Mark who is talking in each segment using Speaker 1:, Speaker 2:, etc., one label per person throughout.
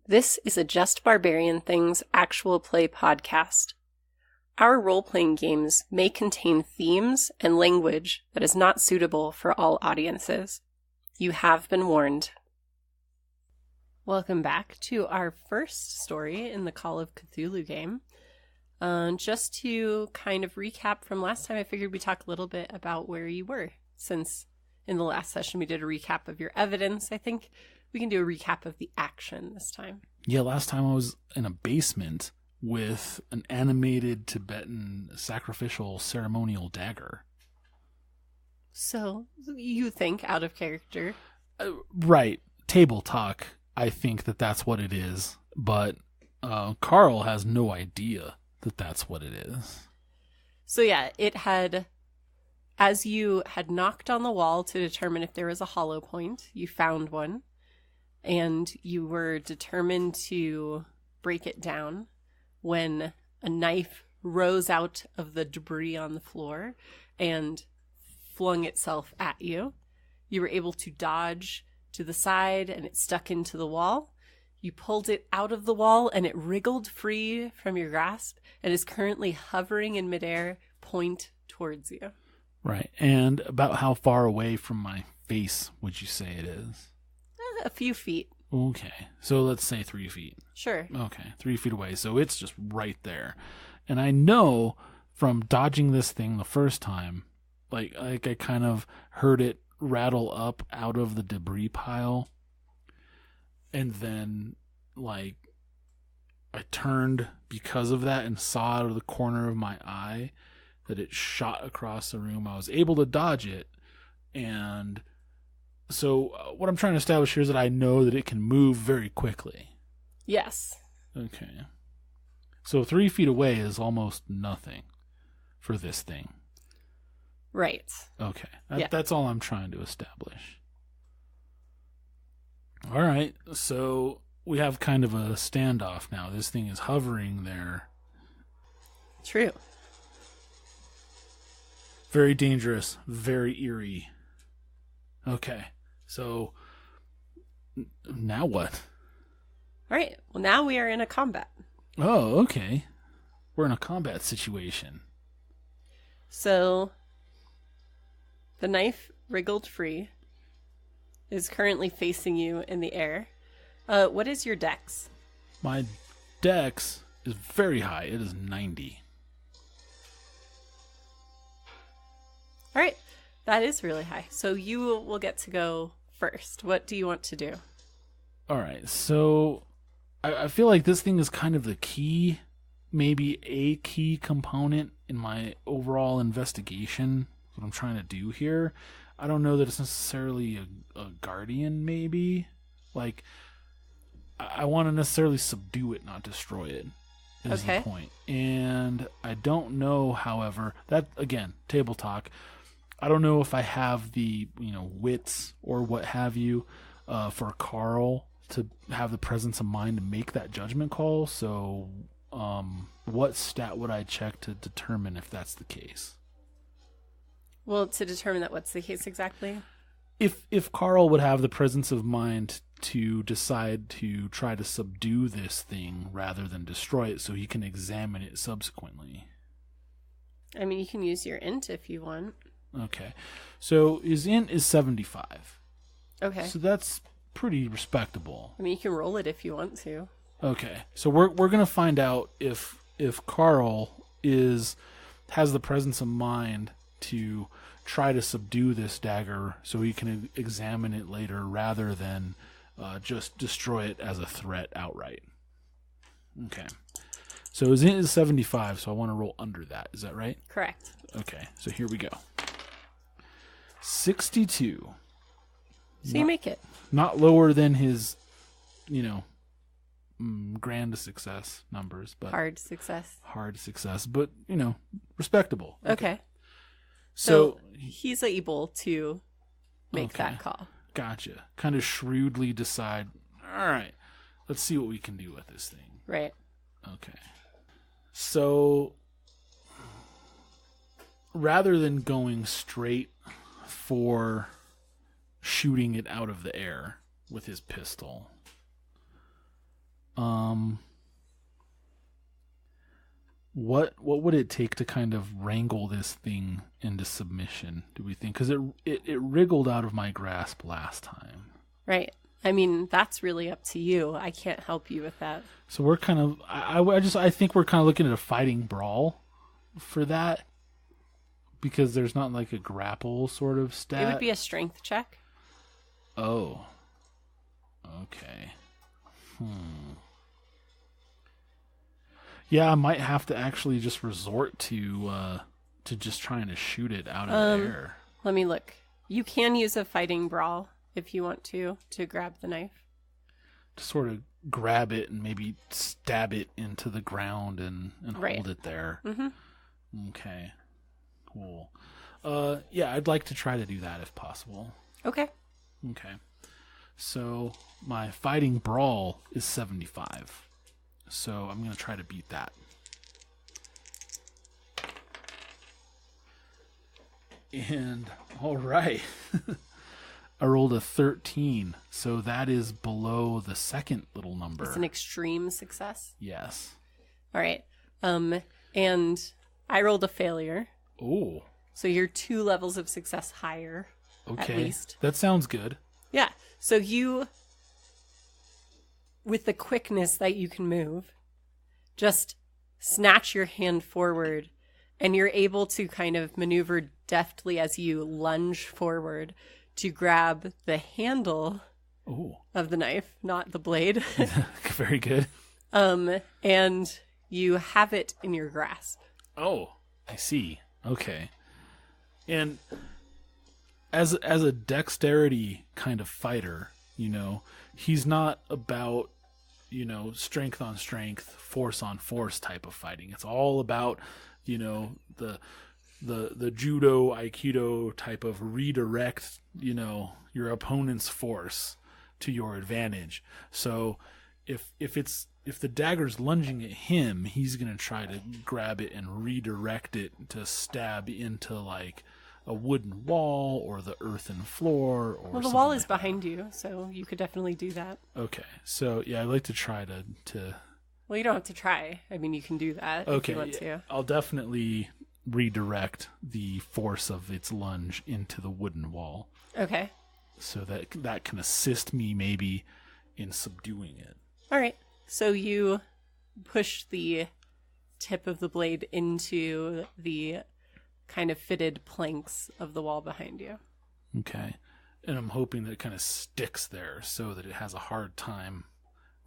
Speaker 1: This is a Just Barbarian Things actual play podcast. Our role-playing games may contain themes and language that is not suitable for all audiences. You have been warned. Welcome back to our first story in the Call of Cthulhu game. Just to kind of recap from last time, I figured we'd talk a little bit about where you were, since in the last session we did a recap of your evidence. I think we can do a recap of the action this time.
Speaker 2: Yeah, last time I was in a basement with an animated Tibetan sacrificial ceremonial dagger.
Speaker 1: So, you think out of character.
Speaker 2: Right. Table talk. I think that that's what it is. But Carl has no idea that that's what it is.
Speaker 1: So yeah, it had, as you had knocked on the wall to determine if there was a hollow point, you found one. And you were determined to break it down when a knife rose out of the debris on the floor and flung itself at you. You were able to dodge to the side and it stuck into the wall. You pulled it out of the wall and it wriggled free from your grasp and is currently hovering in midair, point towards you.
Speaker 2: Right. And about how far away from my face would you say it is?
Speaker 1: A few feet.
Speaker 2: Okay. So let's say 3 feet.
Speaker 1: Sure.
Speaker 2: Okay. 3 feet away. So it's just right there. And I know from dodging this thing the first time, like I kind of heard it rattle up out of the debris pile. And then, like, I turned because of that and saw out of the corner of my eye that it shot across the room. I was able to dodge it. And so what I'm trying to establish here is that I know that it can move very quickly.
Speaker 1: Yes.
Speaker 2: Okay. So 3 feet away is almost nothing for this thing.
Speaker 1: Right.
Speaker 2: Okay.
Speaker 1: Yeah.
Speaker 2: That's all I'm trying to establish. All right. So we have kind of a standoff now. This thing is hovering there.
Speaker 1: True.
Speaker 2: Very dangerous. Very eerie. Okay. So now what?
Speaker 1: All right. Well, now we are in a combat.
Speaker 2: Oh, okay. We're in a combat situation.
Speaker 1: So the knife wriggled free, is currently facing you in the air. What is your dex?
Speaker 2: My dex is very high. It is 90.
Speaker 1: All right. That is really high. So you will get to go first. What do you want to do?
Speaker 2: All right. So I feel like this thing is kind of the key, maybe a key component in my overall investigation. What I'm trying to do here. I don't know that it's necessarily a guardian, maybe. Like, I want to necessarily subdue it, not destroy it, is the point. And I don't know, however, that, again, table talk. I don't know if I have the, wits or what have you for Carl to have the presence of mind to make that judgment call. So what stat would I check to determine if that's the case?
Speaker 1: Well, to determine that what's the case exactly?
Speaker 2: If Carl would have the presence of mind to decide to try to subdue this thing rather than destroy it so he can examine it subsequently.
Speaker 1: I mean, you can use your int if you want.
Speaker 2: Okay. So his int is 75.
Speaker 1: Okay.
Speaker 2: So that's pretty respectable.
Speaker 1: I mean, you can roll it if you want to.
Speaker 2: Okay. So we're going to find out if Carl has the presence of mind to try to subdue this dagger so he can examine it later rather than just destroy it as a threat outright. Okay. So his int is 75, so I want to roll under that. Is that right?
Speaker 1: Correct.
Speaker 2: Okay. So here we go. 62.
Speaker 1: So you make it.
Speaker 2: Not lower than his, grand success numbers, but
Speaker 1: hard success.
Speaker 2: But respectable.
Speaker 1: Okay.
Speaker 2: So
Speaker 1: he's able to make that call.
Speaker 2: Gotcha. Kind of shrewdly decide. All right, let's see what we can do with this thing.
Speaker 1: Right.
Speaker 2: Okay. So rather than going straight for shooting it out of the air with his pistol, What would it take to kind of wrangle this thing into submission, do we think? Because it wriggled out of my grasp last time.
Speaker 1: Right. I mean, that's really up to you. I can't help you with that.
Speaker 2: So we're kind of, I think we're kind of looking at a fighting brawl for that, because there's not like a grapple sort of stat.
Speaker 1: It would be a strength check.
Speaker 2: Oh. Okay. Yeah, I might have to actually just resort to just trying to shoot it out of the air.
Speaker 1: Let me look. You can use a fighting brawl if you want to grab the knife.
Speaker 2: To sort of grab it and maybe stab it into the ground and
Speaker 1: right.
Speaker 2: Hold it there.
Speaker 1: Mm-hmm.
Speaker 2: Okay. Cool. Yeah, I'd like to try to do that if possible.
Speaker 1: Okay.
Speaker 2: Okay. So my fighting brawl is 75. So I'm going to try to beat that. And all right. I rolled a 13. So that is below the second little number.
Speaker 1: It's an extreme success.
Speaker 2: Yes.
Speaker 1: All right. And I rolled a failure.
Speaker 2: Oh.
Speaker 1: So you're 2 levels of success higher.
Speaker 2: Okay.
Speaker 1: At least.
Speaker 2: That sounds good.
Speaker 1: Yeah. So you, with the quickness that you can move, just snatch your hand forward and you're able to kind of maneuver deftly as you lunge forward to grab the handle of the knife, not the blade.
Speaker 2: Very good.
Speaker 1: And you have it in your grasp.
Speaker 2: Oh, I see. Okay. And as a dexterity kind of fighter, he's not about, strength on strength, force on force type of fighting. It's all about, the judo, aikido type of redirect, your opponent's force to your advantage. So if the dagger's lunging at him, he's going to try to grab it and redirect it to stab into like a wooden wall or the earthen floor. Or
Speaker 1: well, the wall is behind you, so you could definitely do that.
Speaker 2: Okay. So, yeah, I'd like to try to...
Speaker 1: Well, you don't have to try. I mean, you can do that if you want to.
Speaker 2: I'll definitely redirect the force of its lunge into the wooden wall.
Speaker 1: Okay.
Speaker 2: So that can assist me maybe in subduing it.
Speaker 1: All right. So you push the tip of the blade into the kind of fitted planks of the wall behind you.
Speaker 2: Okay. And I'm hoping that it kind of sticks there so that it has a hard time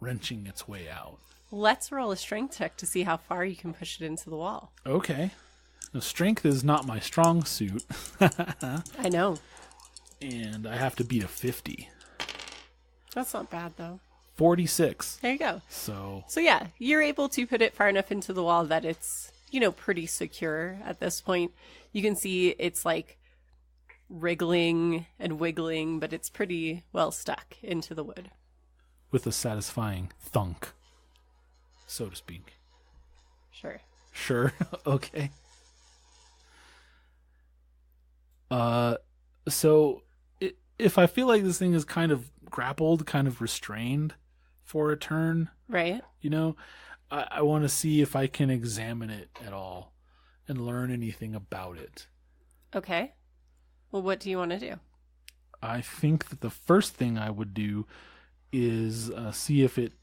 Speaker 2: wrenching its way out.
Speaker 1: Let's roll a strength check to see how far you can push it into the wall.
Speaker 2: Okay. Now, strength is not my strong suit.
Speaker 1: I know.
Speaker 2: And I have to beat a 50.
Speaker 1: That's not bad, though.
Speaker 2: 46.
Speaker 1: There you go.
Speaker 2: So
Speaker 1: yeah, you're able to put it far enough into the wall that it's, pretty secure at this point. You can see it's like wriggling and wiggling, but it's pretty well stuck into the wood.
Speaker 2: With a satisfying thunk, so to speak.
Speaker 1: Sure. Okay.
Speaker 2: So if I feel like this thing is kind of grappled, kind of restrained for a turn,
Speaker 1: right?
Speaker 2: I want to see if I can examine it at all and learn anything about it.
Speaker 1: Okay. Well, what do you want to do?
Speaker 2: I think that the first thing I would do is see if it,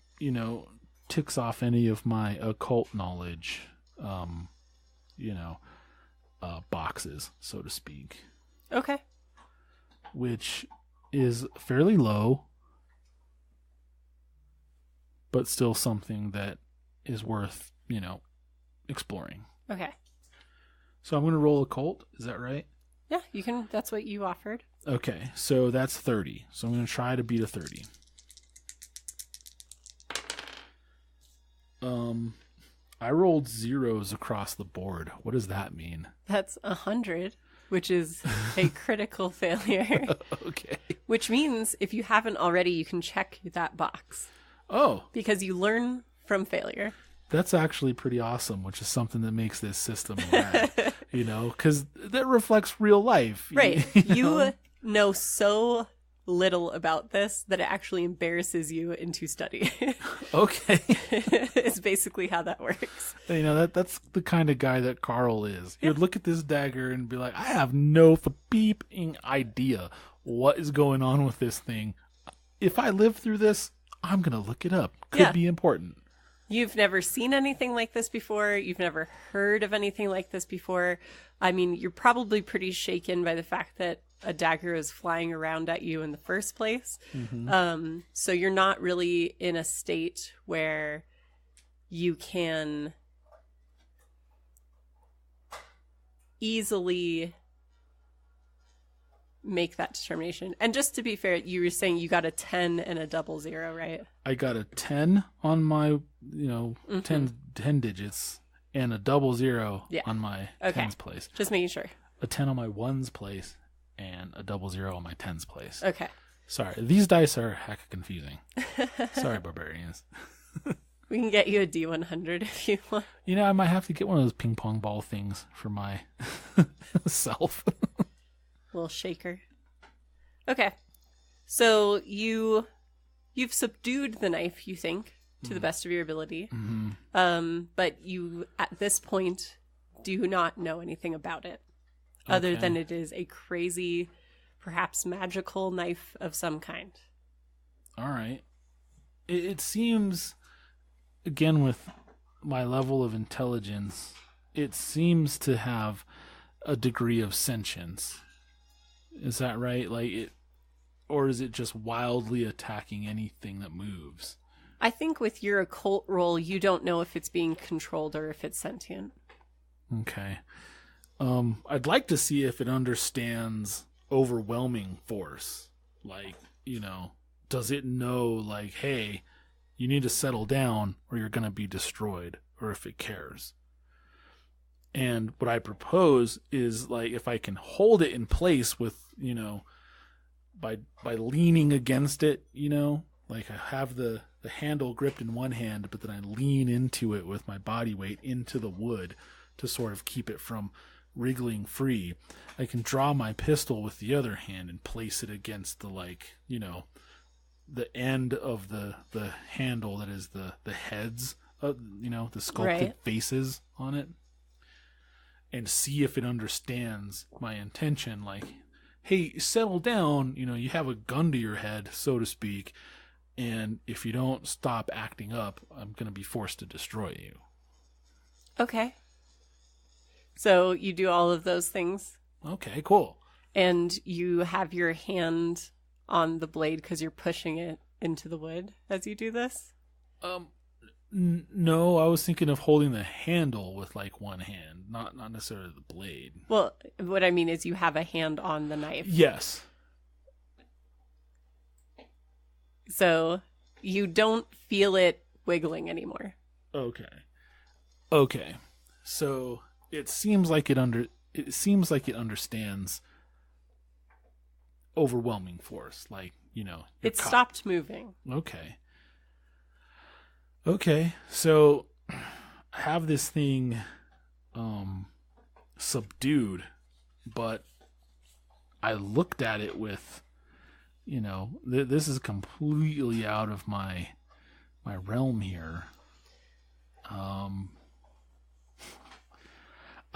Speaker 2: ticks off any of my occult knowledge, boxes, so to speak.
Speaker 1: Okay.
Speaker 2: Which is fairly low, but still something that is worth, exploring.
Speaker 1: Okay.
Speaker 2: So I'm going to roll occult. Is that right?
Speaker 1: Yeah, you can. That's what you offered.
Speaker 2: Okay, so that's 30. So I'm going to try to beat a 30. I rolled zeros across the board. What does that mean?
Speaker 1: That's 100, which is a critical failure.
Speaker 2: Okay.
Speaker 1: Which means if you haven't already, you can check that box.
Speaker 2: Oh.
Speaker 1: Because you learn from failure.
Speaker 2: That's actually pretty awesome, which is something that makes this system rad, because that reflects real life.
Speaker 1: Right. You know so little about this that it actually embarrasses you into study.
Speaker 2: Okay.
Speaker 1: It's basically how that works.
Speaker 2: You know, that's the kind of guy that Carl is. He would look at this dagger and be like, I have no beeping idea what is going on with this thing. If I live through this, I'm going to look it up. Could be important.
Speaker 1: You've never seen anything like this before. You've never heard of anything like this before. I mean, you're probably pretty shaken by the fact that a dagger is flying around at you in the first place. Mm-hmm. So you're not really in a state where you can easily make that determination. And just to be fair, you were saying you got a 10 and a 00, right?
Speaker 2: I got a 10 on my, 10 digits and a 00 on my tens place.
Speaker 1: Just making sure.
Speaker 2: A 10 on my ones place and a 00 on my tens place.
Speaker 1: Okay.
Speaker 2: Sorry, these dice are heck confusing. Sorry, barbarians.
Speaker 1: We can get you a D100 if you want.
Speaker 2: You know, I might have to get one of those ping pong ball things for my self.
Speaker 1: Little shaker. Okay. So you've subdued the knife, you think, to the best of your ability. Mm-hmm. But you, at this point, do not know anything about it. Other than it is a crazy, perhaps magical knife of some kind.
Speaker 2: All right. It seems, again, with my level of intelligence, it seems to have a degree of sentience. Is that right? Or is it just wildly attacking anything that moves?
Speaker 1: I think with your occult roll, you don't know if it's being controlled or if it's sentient.
Speaker 2: Okay. I'd like to see if it understands overwhelming force. Does it know, hey, you need to settle down or you're going to be destroyed, or if it cares. And what I propose is, if I can hold it in place with, by leaning against it, I have the handle gripped in one hand, but then I lean into it with my body weight into the wood to sort of keep it from wriggling free. I can draw my pistol with the other hand and place it against the, the end of the handle that is the heads, the sculpted faces on it. And see if it understands my intention. Hey, settle down. You have a gun to your head, so to speak. And if you don't stop acting up, I'm going to be forced to destroy you.
Speaker 1: Okay. So you do all of those things.
Speaker 2: Okay, cool.
Speaker 1: And you have your hand on the blade because you're pushing it into the wood as you do this?
Speaker 2: No, I was thinking of holding the handle with one hand, not necessarily the blade.
Speaker 1: Well, what I mean is you have a hand on the knife.
Speaker 2: Yes.
Speaker 1: So you don't feel it wiggling anymore.
Speaker 2: Okay. So it seems like it understands overwhelming force,
Speaker 1: it stopped moving.
Speaker 2: Okay, so I have this thing subdued, but I looked at it with, this is completely out of my realm here. I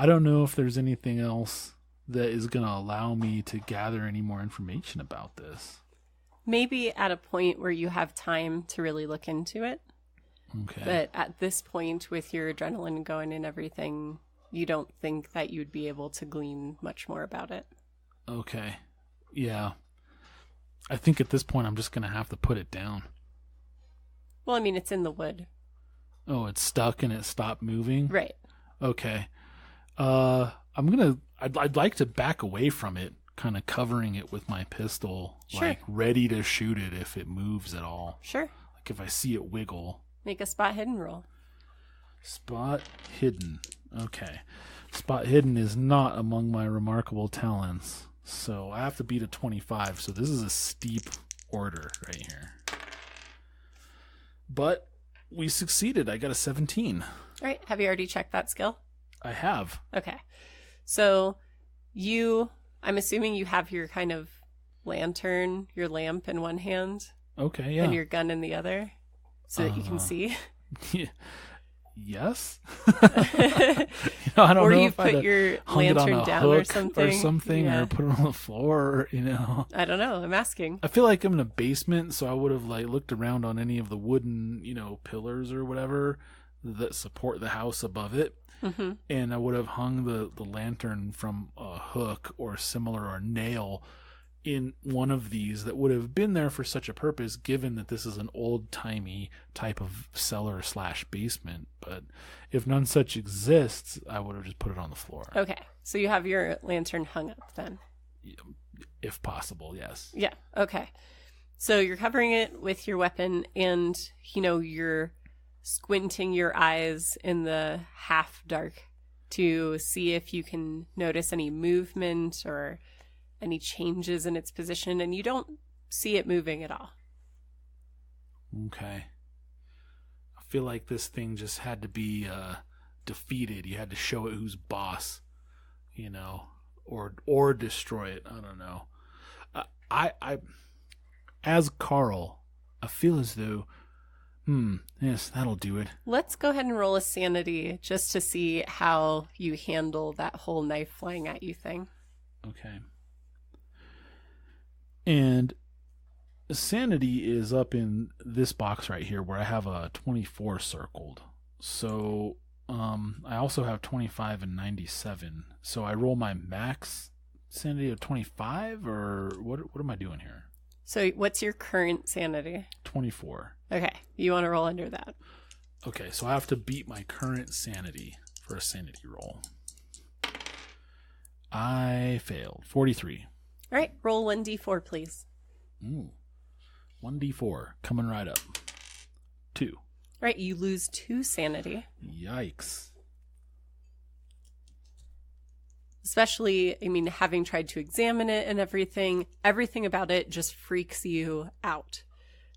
Speaker 2: don't know if there's anything else that is going to allow me to gather any more information about this.
Speaker 1: Maybe at a point where you have time to really look into it.
Speaker 2: Okay.
Speaker 1: But at this point, with your adrenaline going and everything, you don't think that you'd be able to glean much more about it.
Speaker 2: Okay. Yeah. I think at this point, I'm just going to have to put it down.
Speaker 1: Well, I mean, it's in the wood.
Speaker 2: Oh, it's stuck and it stopped moving?
Speaker 1: Right.
Speaker 2: Okay. I'd like to back away from it, kind of covering it with my pistol,
Speaker 1: sure,
Speaker 2: ready to shoot it if it moves at all.
Speaker 1: Sure.
Speaker 2: If I see it wiggle.
Speaker 1: Make a spot hidden roll.
Speaker 2: Spot hidden. Okay. Spot hidden is not among my remarkable talents. So I have to beat a 25. So this is a steep order right here. But we succeeded. I got a 17.
Speaker 1: All right. Have you already checked that skill?
Speaker 2: I have.
Speaker 1: Okay. So I'm assuming you have your kind of lantern, your lamp in one hand,
Speaker 2: Okay, yeah.
Speaker 1: and your gun in the other, so that you can see.
Speaker 2: Yes. I don't
Speaker 1: or
Speaker 2: know
Speaker 1: you
Speaker 2: if I'd
Speaker 1: put your
Speaker 2: hung it on
Speaker 1: lantern
Speaker 2: a
Speaker 1: down
Speaker 2: hook
Speaker 1: or something.
Speaker 2: or put it on the floor,
Speaker 1: I don't know. I'm asking.
Speaker 2: I feel like I'm in a basement, so I would have like looked around on any of the wooden, pillars or whatever that support the house above it.
Speaker 1: Mm-hmm.
Speaker 2: And I would have hung the lantern from a hook or similar or nail in one of these that would have been there for such a purpose, given that this is an old-timey type of cellar/basement. But if none such exists, I would have just put it on the floor.
Speaker 1: Okay. So you have your lantern hung up then?
Speaker 2: If possible, yes.
Speaker 1: Yeah. Okay. So you're covering it with your weapon and, you're squinting your eyes in the half dark to see if you can notice any movement or any changes in its position, and you don't see it moving at all.
Speaker 2: Okay. I feel like this thing just had to be defeated. You had to show it who's boss, or destroy it. I don't know. I as Carl, I feel as though, yes, that'll do it.
Speaker 1: Let's go ahead and roll a sanity just to see how you handle that whole knife flying at you thing.
Speaker 2: Okay. And sanity is up in this box right here where I have a 24 circled. So I also have 25 and 97. So I roll my max sanity of 25, or what am I doing here?
Speaker 1: So what's your current sanity?
Speaker 2: 24.
Speaker 1: Okay. You want to roll under that.
Speaker 2: Okay, so I have to beat my current sanity for a sanity roll. I failed. 43.
Speaker 1: All right, roll 1d4, please.
Speaker 2: Ooh. 1d4, coming right up. 2.
Speaker 1: All right, you lose 2 sanity.
Speaker 2: Yikes.
Speaker 1: Especially, having tried to examine it and everything about it just freaks you out.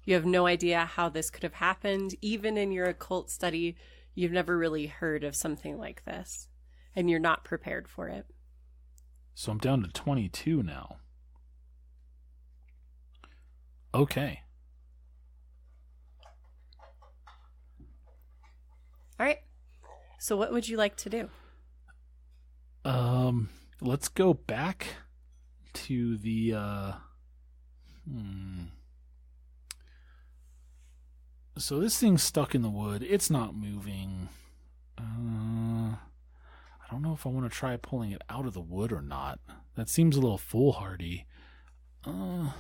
Speaker 1: You have no idea how this could have happened. Even in your occult study, you've never really heard of something like this, and you're not prepared for it.
Speaker 2: So I'm down to 22 now. Okay.
Speaker 1: All right. So what would you like to do?
Speaker 2: Let's go back to the So this thing's stuck in the wood. It's not moving. I don't know if I want to try pulling it out of the wood or not. That seems a little foolhardy. I'm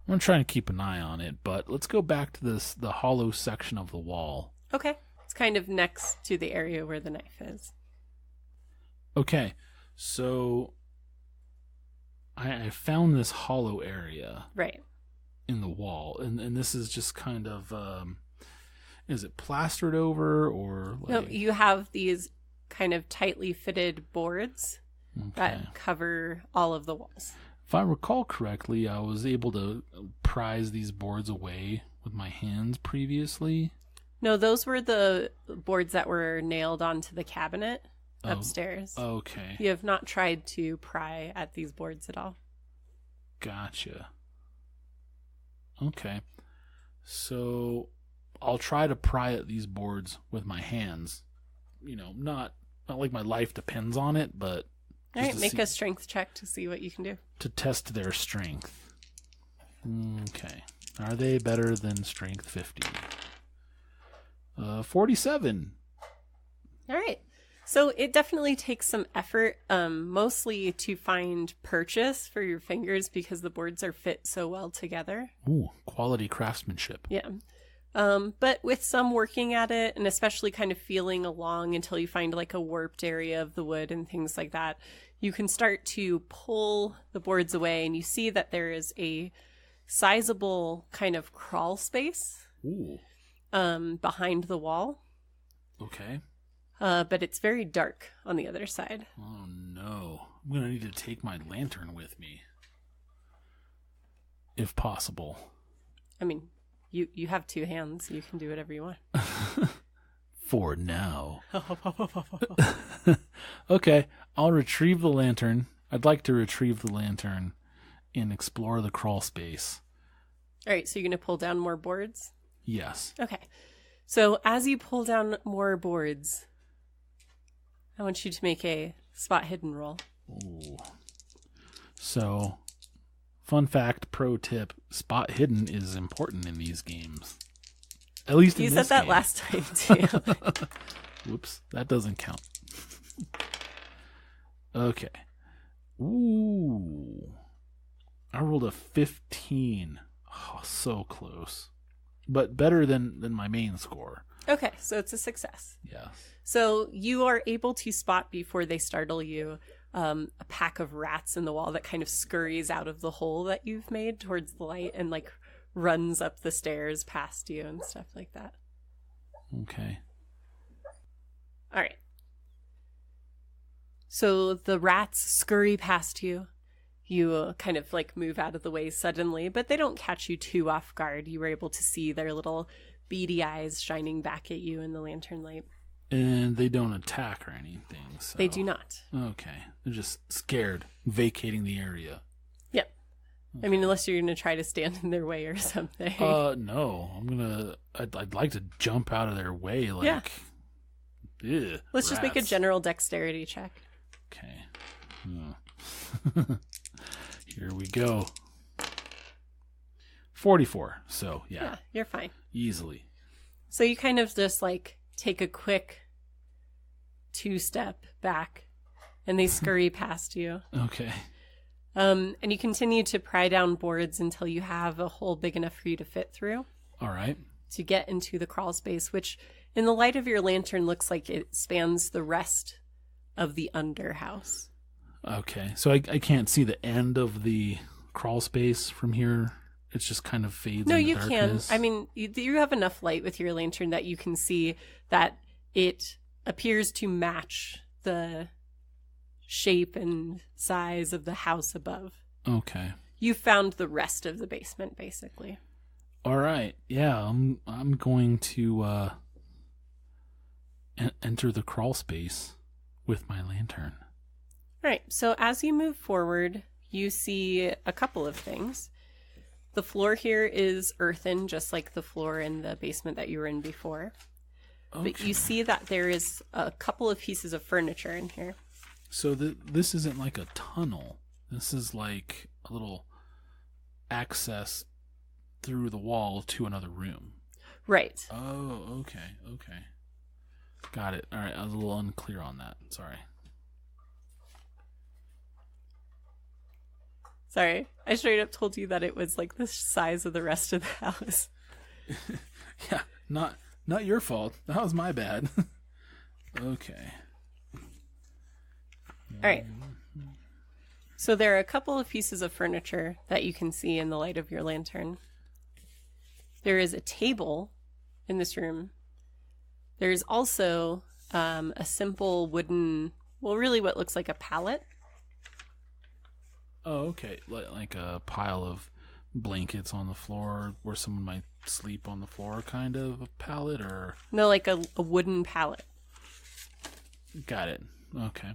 Speaker 2: going to try and keep an eye on it, but let's go back to the hollow section of the wall.
Speaker 1: Okay. It's kind of next to the area where the knife is.
Speaker 2: Okay. So I found this hollow area.
Speaker 1: Right.
Speaker 2: In the wall. And this is just kind of, is it plastered over or like...
Speaker 1: No, you have these kind of tightly fitted boards that cover all of the walls.
Speaker 2: If I recall correctly, I was able to prise these boards away with my hands previously.
Speaker 1: No, those were the boards that were nailed onto the cabinet upstairs.
Speaker 2: Okay.
Speaker 1: You have not tried to pry at these boards at all.
Speaker 2: Gotcha. Okay. So I'll try to pry at these boards with my hands. Not like my life depends on it, but...
Speaker 1: All right, make a strength check to see what you can do.
Speaker 2: To test their strength. Okay. Are they better than strength 50? 47.
Speaker 1: All right. So it definitely takes some effort, mostly to find purchase for your fingers because the boards are fit so well together.
Speaker 2: Ooh, quality craftsmanship.
Speaker 1: Yeah. But with some working at it, and especially kind of feeling along until you find like a warped area of the wood and things like that, you can start to pull the boards away, and you see that there is a sizable kind of crawl space behind the wall.
Speaker 2: Okay.
Speaker 1: But it's very dark on the other side.
Speaker 2: Oh no. I'm going to need to take my lantern with me. If possible.
Speaker 1: You have 2 hands. You can do whatever you want.
Speaker 2: For now. Okay, I'll retrieve the lantern. I'd like to retrieve the lantern and explore the crawl space.
Speaker 1: All right, so you're going to pull down more boards?
Speaker 2: Yes.
Speaker 1: Okay. So as you pull down more boards, I want you to make a spot hidden roll.
Speaker 2: Ooh. So, fun fact, pro tip, spot hidden is important in these games. At least in
Speaker 1: you
Speaker 2: this
Speaker 1: said that
Speaker 2: game.
Speaker 1: last time, too.
Speaker 2: Whoops, that doesn't count. Okay. Ooh. I rolled a 15. Oh, so close. But better than my main score.
Speaker 1: Okay, so it's a success.
Speaker 2: Yes.
Speaker 1: So you are able to spot before they startle you a pack of rats in the wall that kind of scurries out of the hole that you've made towards the light and like runs up the stairs past you and stuff like that.
Speaker 2: Okay.
Speaker 1: All right. So the rats scurry past you. You kind of like move out of the way suddenly, but they don't catch you too off guard. You were able to see their little beady eyes shining back at you in the lantern light.
Speaker 2: And they don't attack or anything. So.
Speaker 1: They do not.
Speaker 2: Okay. They're just scared, vacating the area.
Speaker 1: Yep.
Speaker 2: Okay.
Speaker 1: I mean, unless you're going to try to stand in their way or something.
Speaker 2: No. I'd like to jump out of their way. Like,
Speaker 1: yeah.
Speaker 2: Ugh,
Speaker 1: Let's just make a general dexterity check.
Speaker 2: Okay. Here we go. 44. So,
Speaker 1: Yeah, you're fine.
Speaker 2: Easily.
Speaker 1: So you kind of just like take a quick 2-step back and they scurry past you.
Speaker 2: Okay.
Speaker 1: And you continue to pry down boards until you have a hole big enough for you to fit through.
Speaker 2: All right.
Speaker 1: To get into the crawl space, which in the light of your lantern looks like it spans the rest of the underhouse.
Speaker 2: Okay. So I can't see the end of the crawl space from here. It's just kind of fades
Speaker 1: No,
Speaker 2: into
Speaker 1: you
Speaker 2: darkness.
Speaker 1: can. I mean, you have enough light with your lantern that you can see that it appears to match the shape and size of the house above.
Speaker 2: Okay.
Speaker 1: You found the rest of the basement, basically.
Speaker 2: All right. Yeah, I'm going to enter the crawl space with my lantern.
Speaker 1: All right. So as you move forward, you see a couple of things. The floor here is earthen, just like the floor in the basement that you were in before.
Speaker 2: Okay.
Speaker 1: But you see that there is a couple of pieces of furniture in here.
Speaker 2: So this isn't like a tunnel. This is like a little access through the wall to another room.
Speaker 1: Right.
Speaker 2: Oh, okay. Got it. All right, I was a little unclear on that. Sorry.
Speaker 1: Sorry. I straight up told you that it was like the size of the rest of the house.
Speaker 2: Yeah, not your fault. That was my bad. Okay.
Speaker 1: All right. So there are a couple of pieces of furniture that you can see in the light of your lantern. There is a table in this room. There's also a simple wooden, well, really what looks like a pallet.
Speaker 2: Oh, okay. Like a pile of blankets on the floor where someone might sleep on the floor, kind of a pallet, or...
Speaker 1: No, like a wooden pallet.
Speaker 2: Got it. Okay.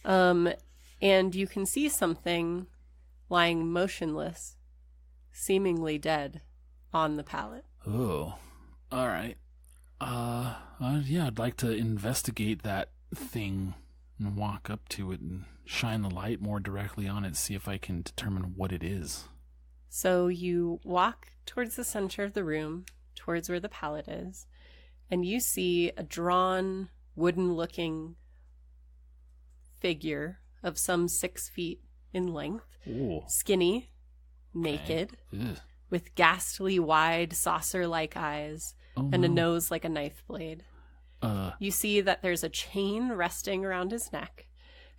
Speaker 1: And you can see something lying motionless, seemingly dead, on the pallet.
Speaker 2: Oh. All right. Yeah, I'd like to investigate that thing and walk up to it and shine the light more directly on it, see if I can determine what it is.
Speaker 1: So you walk towards the center of the room, towards where the pallet is, and you see a drawn, wooden-looking figure of some 6 feet in length,
Speaker 2: Ooh.
Speaker 1: skinny, naked,
Speaker 2: Ugh.
Speaker 1: with ghastly wide saucer-like eyes and a nose like a knife blade. You see that there's a chain resting around his neck,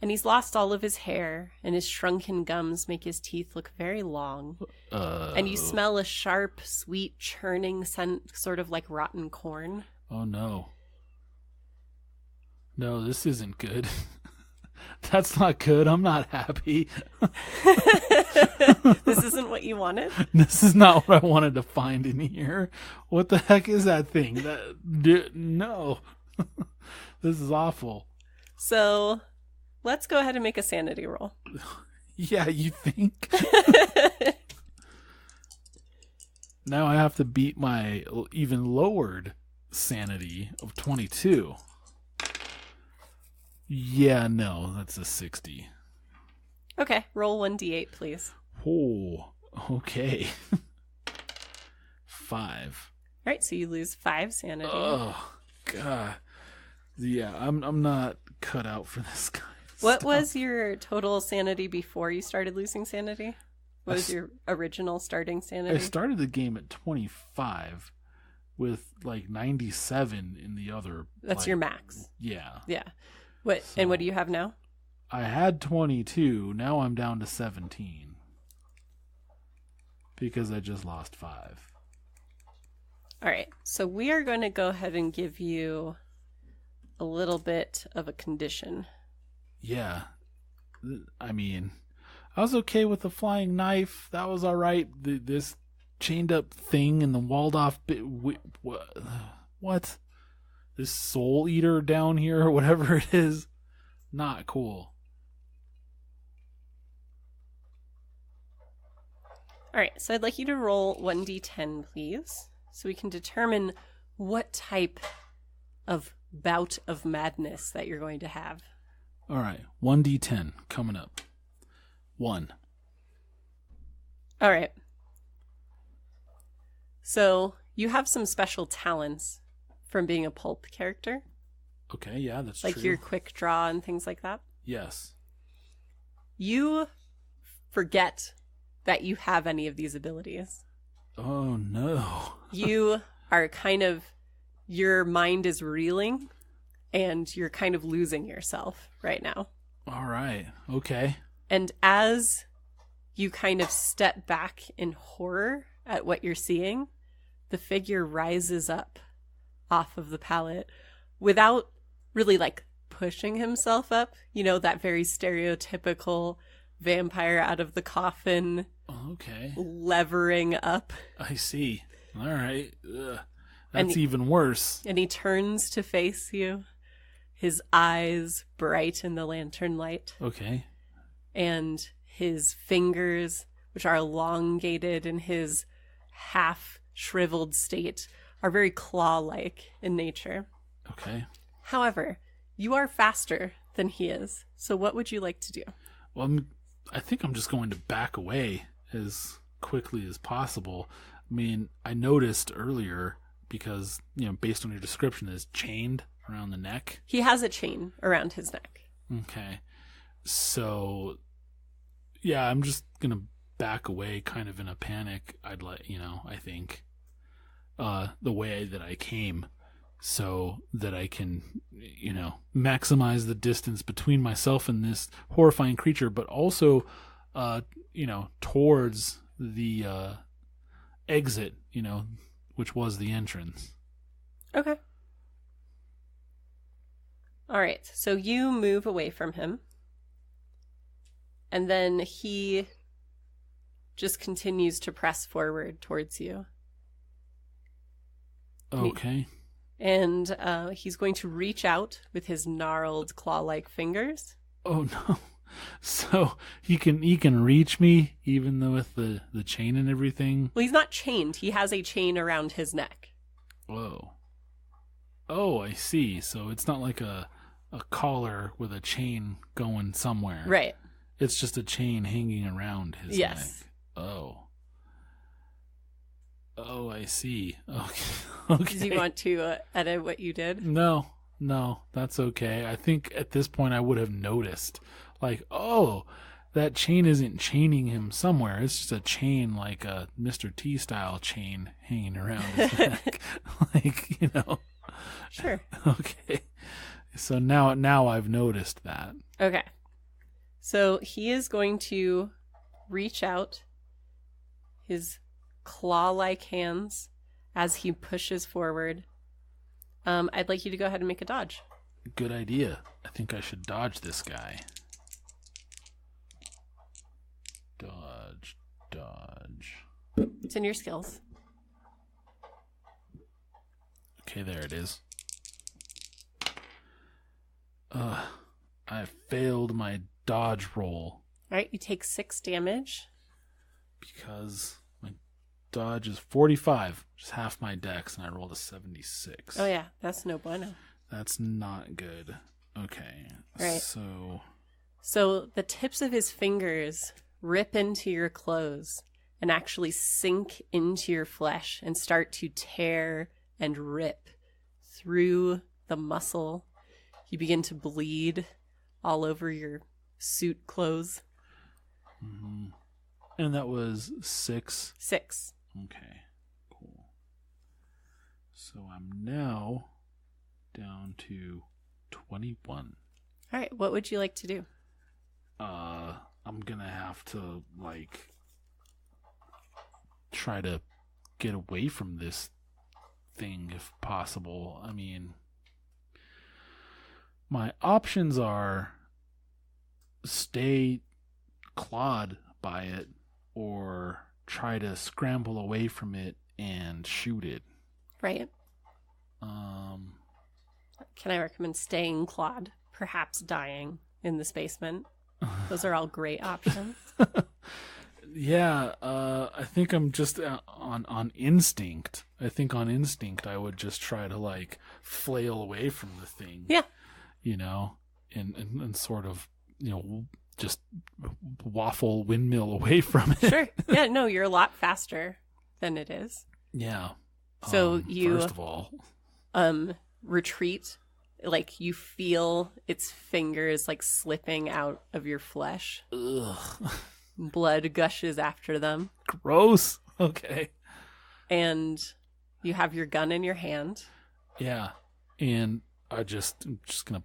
Speaker 1: and he's lost all of his hair, and his shrunken gums make his teeth look very long. And you smell a sharp, sweet, churning scent, sort of like rotten corn.
Speaker 2: Oh, no. No, this isn't good. That's not good. I'm not happy.
Speaker 1: This isn't what you wanted?
Speaker 2: This is not what I wanted to find in here. What the heck is that thing? No. This is awful.
Speaker 1: So let's go ahead and make a sanity roll.
Speaker 2: Yeah, you think? Now I have to beat my even lowered sanity of 22. Yeah, no, that's a 60.
Speaker 1: Okay, roll 1d8, please.
Speaker 2: Oh, okay. 5.
Speaker 1: All right, so you lose 5 sanity.
Speaker 2: Oh, God. Yeah, I'm not cut out for this kind of
Speaker 1: What
Speaker 2: stuff.
Speaker 1: was your total sanity before you started losing sanity? What was your original starting sanity?
Speaker 2: I started the game at 25 with like 97 in the other.
Speaker 1: That's your max.
Speaker 2: Yeah.
Speaker 1: Yeah. And what do you have now?
Speaker 2: I had 22. Now I'm down to 17 because I just lost 5.
Speaker 1: All right. So we are going to go ahead and give you a little bit of a condition.
Speaker 2: Yeah. I mean, I was okay with the flying knife. That was all right. This chained up thing and the walled off bit. What? This soul eater down here or whatever it is. Not cool.
Speaker 1: All right. So I'd like you to roll 1d10, please, so we can determine what type of bout of madness that you're going to have.
Speaker 2: All right. 1d10 coming up. 1.
Speaker 1: All right. So you have some special talents from being a pulp character.
Speaker 2: Okay, yeah, that's
Speaker 1: like
Speaker 2: true.
Speaker 1: Like your quick draw and things like that.
Speaker 2: Yes.
Speaker 1: You forget that you have any of these abilities.
Speaker 2: Oh, no.
Speaker 1: You are your mind is reeling and you're kind of losing yourself right now.
Speaker 2: All right. Okay.
Speaker 1: And as you kind of step back in horror at what you're seeing, the figure rises up off of the pallet without really like pushing himself up. You know, that very stereotypical vampire out of the coffin.
Speaker 2: Okay.
Speaker 1: Levering up.
Speaker 2: I see. All right. That's even worse.
Speaker 1: And he turns to face you, his eyes bright in the lantern light.
Speaker 2: Okay.
Speaker 1: And his fingers, which are elongated in his half-shriveled state, are very claw-like in nature.
Speaker 2: Okay.
Speaker 1: However, you are faster than he is. So what would you like to do?
Speaker 2: Well, I think I'm just going to back away as quickly as possible. I mean, I noticed earlier, because, you know, based on your description, is chained around the neck.
Speaker 1: He has a chain around his neck.
Speaker 2: Okay. So, yeah, I'm just going to back away kind of in a panic. I think, the way that I came so that I can, maximize the distance between myself and this horrifying creature, but also, towards the exit, which was the entrance.
Speaker 1: Okay. All right. So you move away from him. And then he just continues to press forward towards you.
Speaker 2: Okay.
Speaker 1: And he's going to reach out with his gnarled claw-like fingers.
Speaker 2: Oh, no. So he can reach me even though with the chain and everything?
Speaker 1: Well, he's not chained. He has a chain around his neck.
Speaker 2: Whoa. Oh, I see. So it's not like a collar with a chain going somewhere.
Speaker 1: Right.
Speaker 2: It's just a chain hanging around his neck. Oh. Oh, I see. Okay.
Speaker 1: Do you want to edit what you did?
Speaker 2: No, that's okay. I think at this point I would have noticed. Like, oh, that chain isn't chaining him somewhere. It's just a chain, like a Mr. T style chain hanging around his neck.
Speaker 1: Sure.
Speaker 2: Okay. So now I've noticed that.
Speaker 1: Okay. So he is going to reach out his claw-like hands as he pushes forward. I'd like you to go ahead and make a dodge.
Speaker 2: Good idea. I think I should dodge this guy. Dodge.
Speaker 1: It's in your skills.
Speaker 2: Okay, there it is. I failed my dodge roll.
Speaker 1: All right, you take 6 damage.
Speaker 2: Because my dodge is 45, which is half my dex, and I rolled a 76.
Speaker 1: Oh, yeah. That's no bueno.
Speaker 2: That's not good. Okay.
Speaker 1: Right. So the tips of his fingers rip into your clothes and actually sink into your flesh and start to tear and rip through the muscle. You begin to bleed all over your suit clothes.
Speaker 2: Mm-hmm. And that was 6?
Speaker 1: 6.
Speaker 2: Okay, cool. So I'm now down to 21.
Speaker 1: All right, what would you like to do?
Speaker 2: I'm gonna have to, try to get away from this thing if possible. I mean, my options are stay clawed by it or try to scramble away from it and shoot it.
Speaker 1: Right. Can I recommend staying clawed, perhaps dying in this basement? Those are all great options.
Speaker 2: Yeah, I think I'm just on instinct. I think on instinct I would just try to flail away from the thing.
Speaker 1: Yeah.
Speaker 2: And sort of, just waffle windmill away from it.
Speaker 1: Sure. Yeah, no, you're a lot faster than it is.
Speaker 2: Yeah.
Speaker 1: So you
Speaker 2: first of all,
Speaker 1: retreat, you feel its fingers slipping out of your flesh.
Speaker 2: Ugh.
Speaker 1: Blood gushes after them.
Speaker 2: Gross. Okay.
Speaker 1: And you have your gun in your hand.
Speaker 2: Yeah. And I'm just gonna,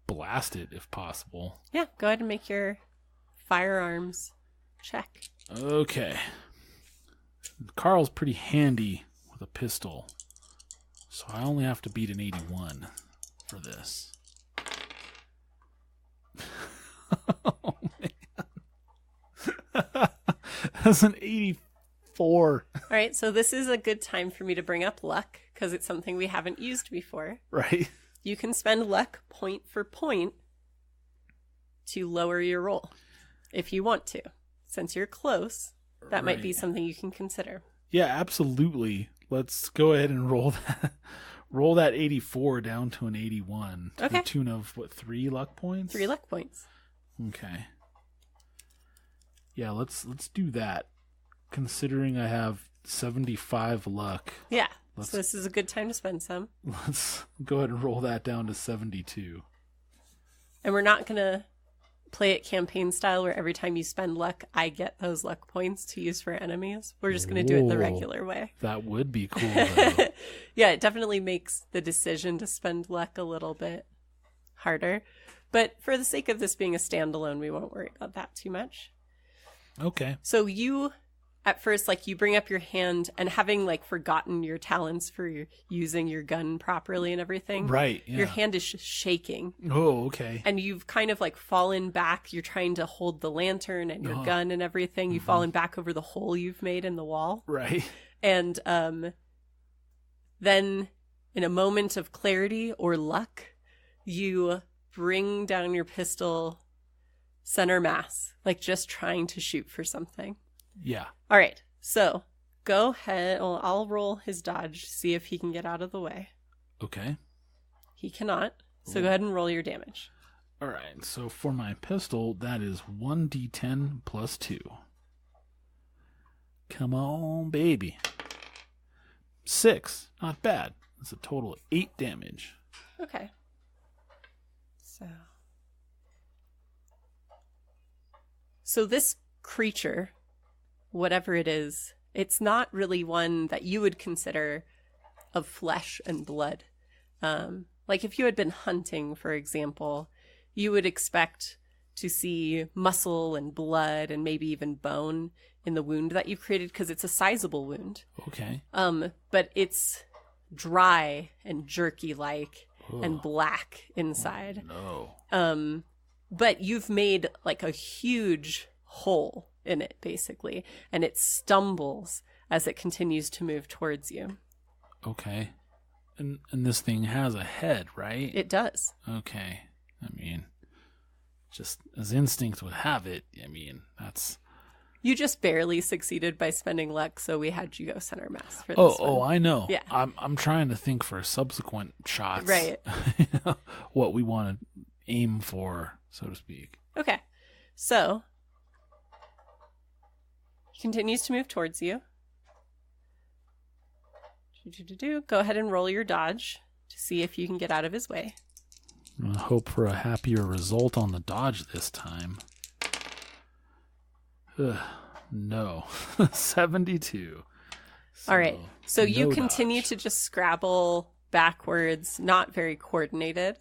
Speaker 2: blast it if possible.
Speaker 1: Yeah, go ahead and make your firearms check.
Speaker 2: Okay. Carl's pretty handy with a pistol, so I only have to beat an 81 for this. Oh, man. That's an 84.
Speaker 1: All right, so this is a good time for me to bring up luck, because it's something we haven't used before.
Speaker 2: Right.
Speaker 1: You can spend luck point for point to lower your roll if you want to. Since you're close, that might be something you can consider.
Speaker 2: Yeah, absolutely. Let's go ahead and roll that. Roll that 84 down to an 81 to the tune of 3 luck points?
Speaker 1: 3 luck points.
Speaker 2: Okay. Yeah, let's do that. Considering I have 75 luck.
Speaker 1: Yeah. So this is a good time to spend some.
Speaker 2: Let's go ahead and roll that down to 72.
Speaker 1: And we're not going to play it campaign style where every time you spend luck, I get those luck points to use for enemies. We're just going to do it the regular way.
Speaker 2: That would be cool, though.
Speaker 1: Yeah, it definitely makes the decision to spend luck a little bit harder. But for the sake of this being a standalone, we won't worry about that too much.
Speaker 2: Okay.
Speaker 1: So you, at first, you bring up your hand and having, forgotten your talents for using your gun properly and everything.
Speaker 2: Right, yeah.
Speaker 1: Your hand is shaking.
Speaker 2: Oh, okay.
Speaker 1: And you've kind of, fallen back. You're trying to hold the lantern and your gun and everything. You've fallen back over the hole you've made in the wall.
Speaker 2: Right.
Speaker 1: And then, in a moment of clarity or luck, you bring down your pistol center mass, just trying to shoot for something.
Speaker 2: Yeah.
Speaker 1: All right. So go ahead. Well, I'll roll his dodge, see if he can get out of the way.
Speaker 2: Okay.
Speaker 1: He cannot. So go ahead and roll your damage.
Speaker 2: All right. So for my pistol, that is 1d10 plus 2. Come on, baby. 6. Not bad. That's a total of 8 damage.
Speaker 1: Okay. So this creature, whatever it is, it's not really one that you would consider of flesh and blood. If you had been hunting, for example, you would expect to see muscle and blood and maybe even bone in the wound that you've created because it's a sizable wound.
Speaker 2: Okay.
Speaker 1: But it's dry and jerky-like and black inside.
Speaker 2: Oh, no.
Speaker 1: But you've made a huge hole in it, basically, and it stumbles as it continues to move towards you.
Speaker 2: Okay. And this thing has a head, right?
Speaker 1: It does.
Speaker 2: Okay. I mean, just as instinct would have it, I mean, that's...
Speaker 1: You just barely succeeded by spending luck, so we had you go center mass for this
Speaker 2: Oh,
Speaker 1: one.
Speaker 2: I know.
Speaker 1: Yeah.
Speaker 2: I'm trying to think for subsequent shots.
Speaker 1: Right.
Speaker 2: What we want to aim for, so to speak.
Speaker 1: Okay. So, he continues to move towards you. Go ahead and roll your dodge to see if you can get out of his way.
Speaker 2: I'm going to hope for a happier result on the dodge this time. No. 72.
Speaker 1: All right. So you
Speaker 2: no
Speaker 1: continue
Speaker 2: dodge.
Speaker 1: to just scrabble backwards, not very coordinated.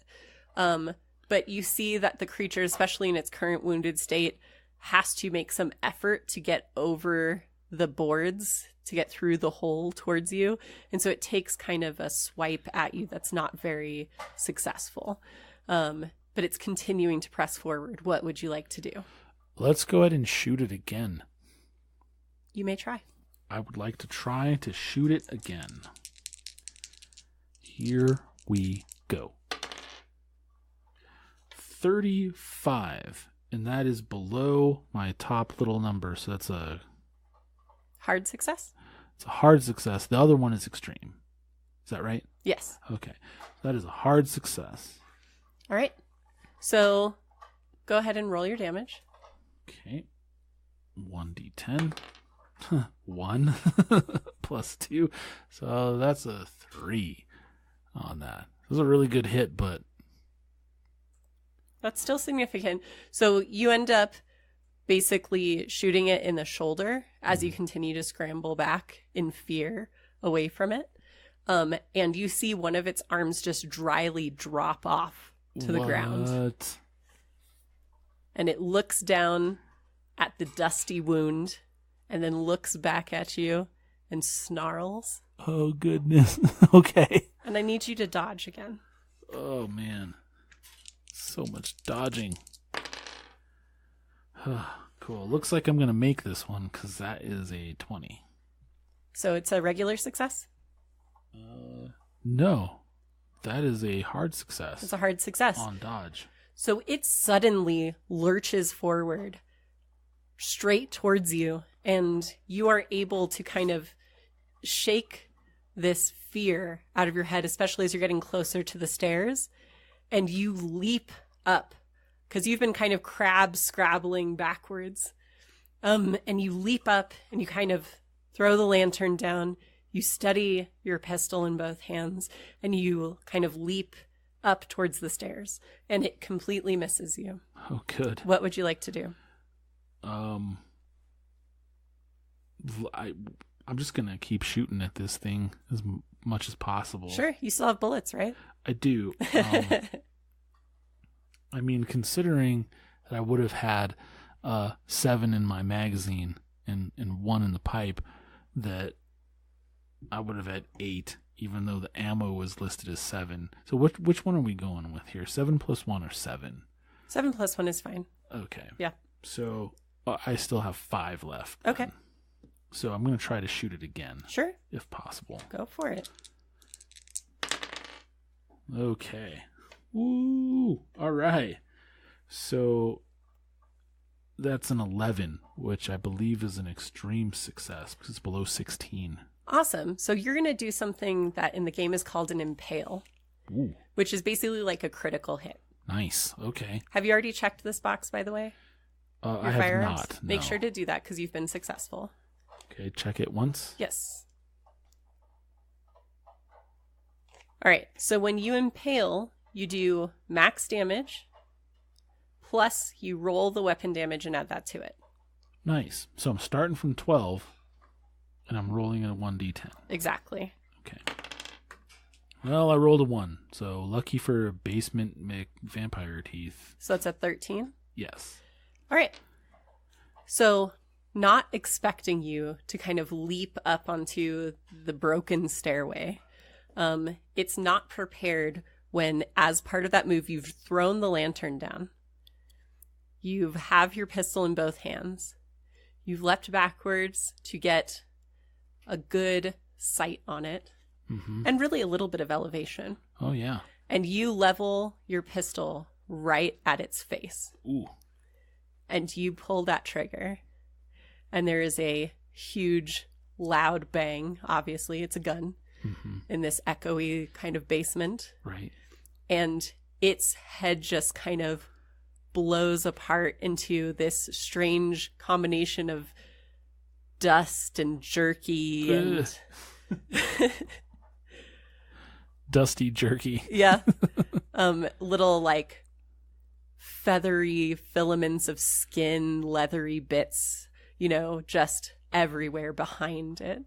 Speaker 1: But you see that the creature, especially in its current wounded state, has to make some effort to get over the boards, to get through the hole towards you. And so it takes kind of a swipe at you that's not very successful. But it's continuing to press forward. What would you like to do?
Speaker 2: Let's go ahead and shoot it again.
Speaker 1: You may try.
Speaker 2: I would like to try to shoot it again. Here we go. 35, and that is below my top little number, so that's a
Speaker 1: hard success.
Speaker 2: It's a hard success. The other one is extreme. Is that right?
Speaker 1: Yes.
Speaker 2: Okay. That is a hard success.
Speaker 1: All right. So go ahead and roll your damage.
Speaker 2: Okay. 1d10. 1 plus 2. So that's a 3 on that. It was a really good hit, but
Speaker 1: that's still significant. So you end up basically shooting it in the shoulder as you continue to scramble back in fear away from it. And you see one of its arms just dryly drop off to the ground. And it looks down at the dusty wound and then looks back at you and snarls.
Speaker 2: Oh, goodness. Okay.
Speaker 1: And I need you to dodge again.
Speaker 2: Oh, man. So much dodging. Cool. Looks like I'm going to make this one because that is a 20.
Speaker 1: So it's a regular success?
Speaker 2: No. That is a hard success.
Speaker 1: It's a hard success.
Speaker 2: On dodge.
Speaker 1: So it suddenly lurches forward straight towards you, and you are able to kind of shake this fear out of your head, especially as you're getting closer to the stairs, and you leap up because you've been kind of crab scrabbling backwards. And you leap up and you kind of throw the lantern down. You steady your pistol in both hands and you kind of leap up towards the stairs, and it completely misses you.
Speaker 2: Oh, good.
Speaker 1: What would you like to do?
Speaker 2: I'm just going to keep shooting at this thing as much as possible.
Speaker 1: Sure. You still have bullets, right?
Speaker 2: I do. I mean, considering that I would have had 7 in my magazine and 1 in the pipe, that I would have had 8, even though the ammo was listed as 7. So which one are we going with here? 7 plus 1 or 7?
Speaker 1: 7 plus 1 is fine.
Speaker 2: Okay.
Speaker 1: Yeah.
Speaker 2: So I still have 5 left.
Speaker 1: Okay.
Speaker 2: So I'm going to try to shoot it again.
Speaker 1: Sure.
Speaker 2: If possible.
Speaker 1: Go for it.
Speaker 2: Okay. Woo! All right. So that's an 11, which I believe is an extreme success because it's below 16.
Speaker 1: Awesome. So you're going to do something that in the game is called an impale, which is basically like a critical hit.
Speaker 2: Nice. Okay.
Speaker 1: Have you already checked this box, by the way?
Speaker 2: I have
Speaker 1: firearms?
Speaker 2: not. No.
Speaker 1: Make sure to do that because you've been successful.
Speaker 2: Okay, check it once.
Speaker 1: Yes. All right. So when you impale, you do max damage, plus you roll the weapon damage and add that to it.
Speaker 2: Nice. So I'm starting from 12, and I'm rolling a 1d10.
Speaker 1: Exactly.
Speaker 2: Okay. Well, I rolled a 1, so lucky for basement vampire teeth.
Speaker 1: So that's a 13?
Speaker 2: Yes.
Speaker 1: All right. So not expecting you to kind of leap up onto the broken stairway. It's not prepared when, as part of that move, you've thrown the lantern down. You have your pistol in both hands. You've leapt backwards to get a good sight on it, and really a little bit of elevation.
Speaker 2: Oh, yeah.
Speaker 1: And you level your pistol right at its face.
Speaker 2: Ooh.
Speaker 1: And you pull that trigger, and there is a huge, loud bang. Obviously, it's a gun in this echoey kind of basement.
Speaker 2: Right.
Speaker 1: And its head just kind of blows apart into this strange combination of dust and jerky and
Speaker 2: dusty jerky.
Speaker 1: Yeah. Little like feathery filaments of skin, leathery bits, just everywhere behind it.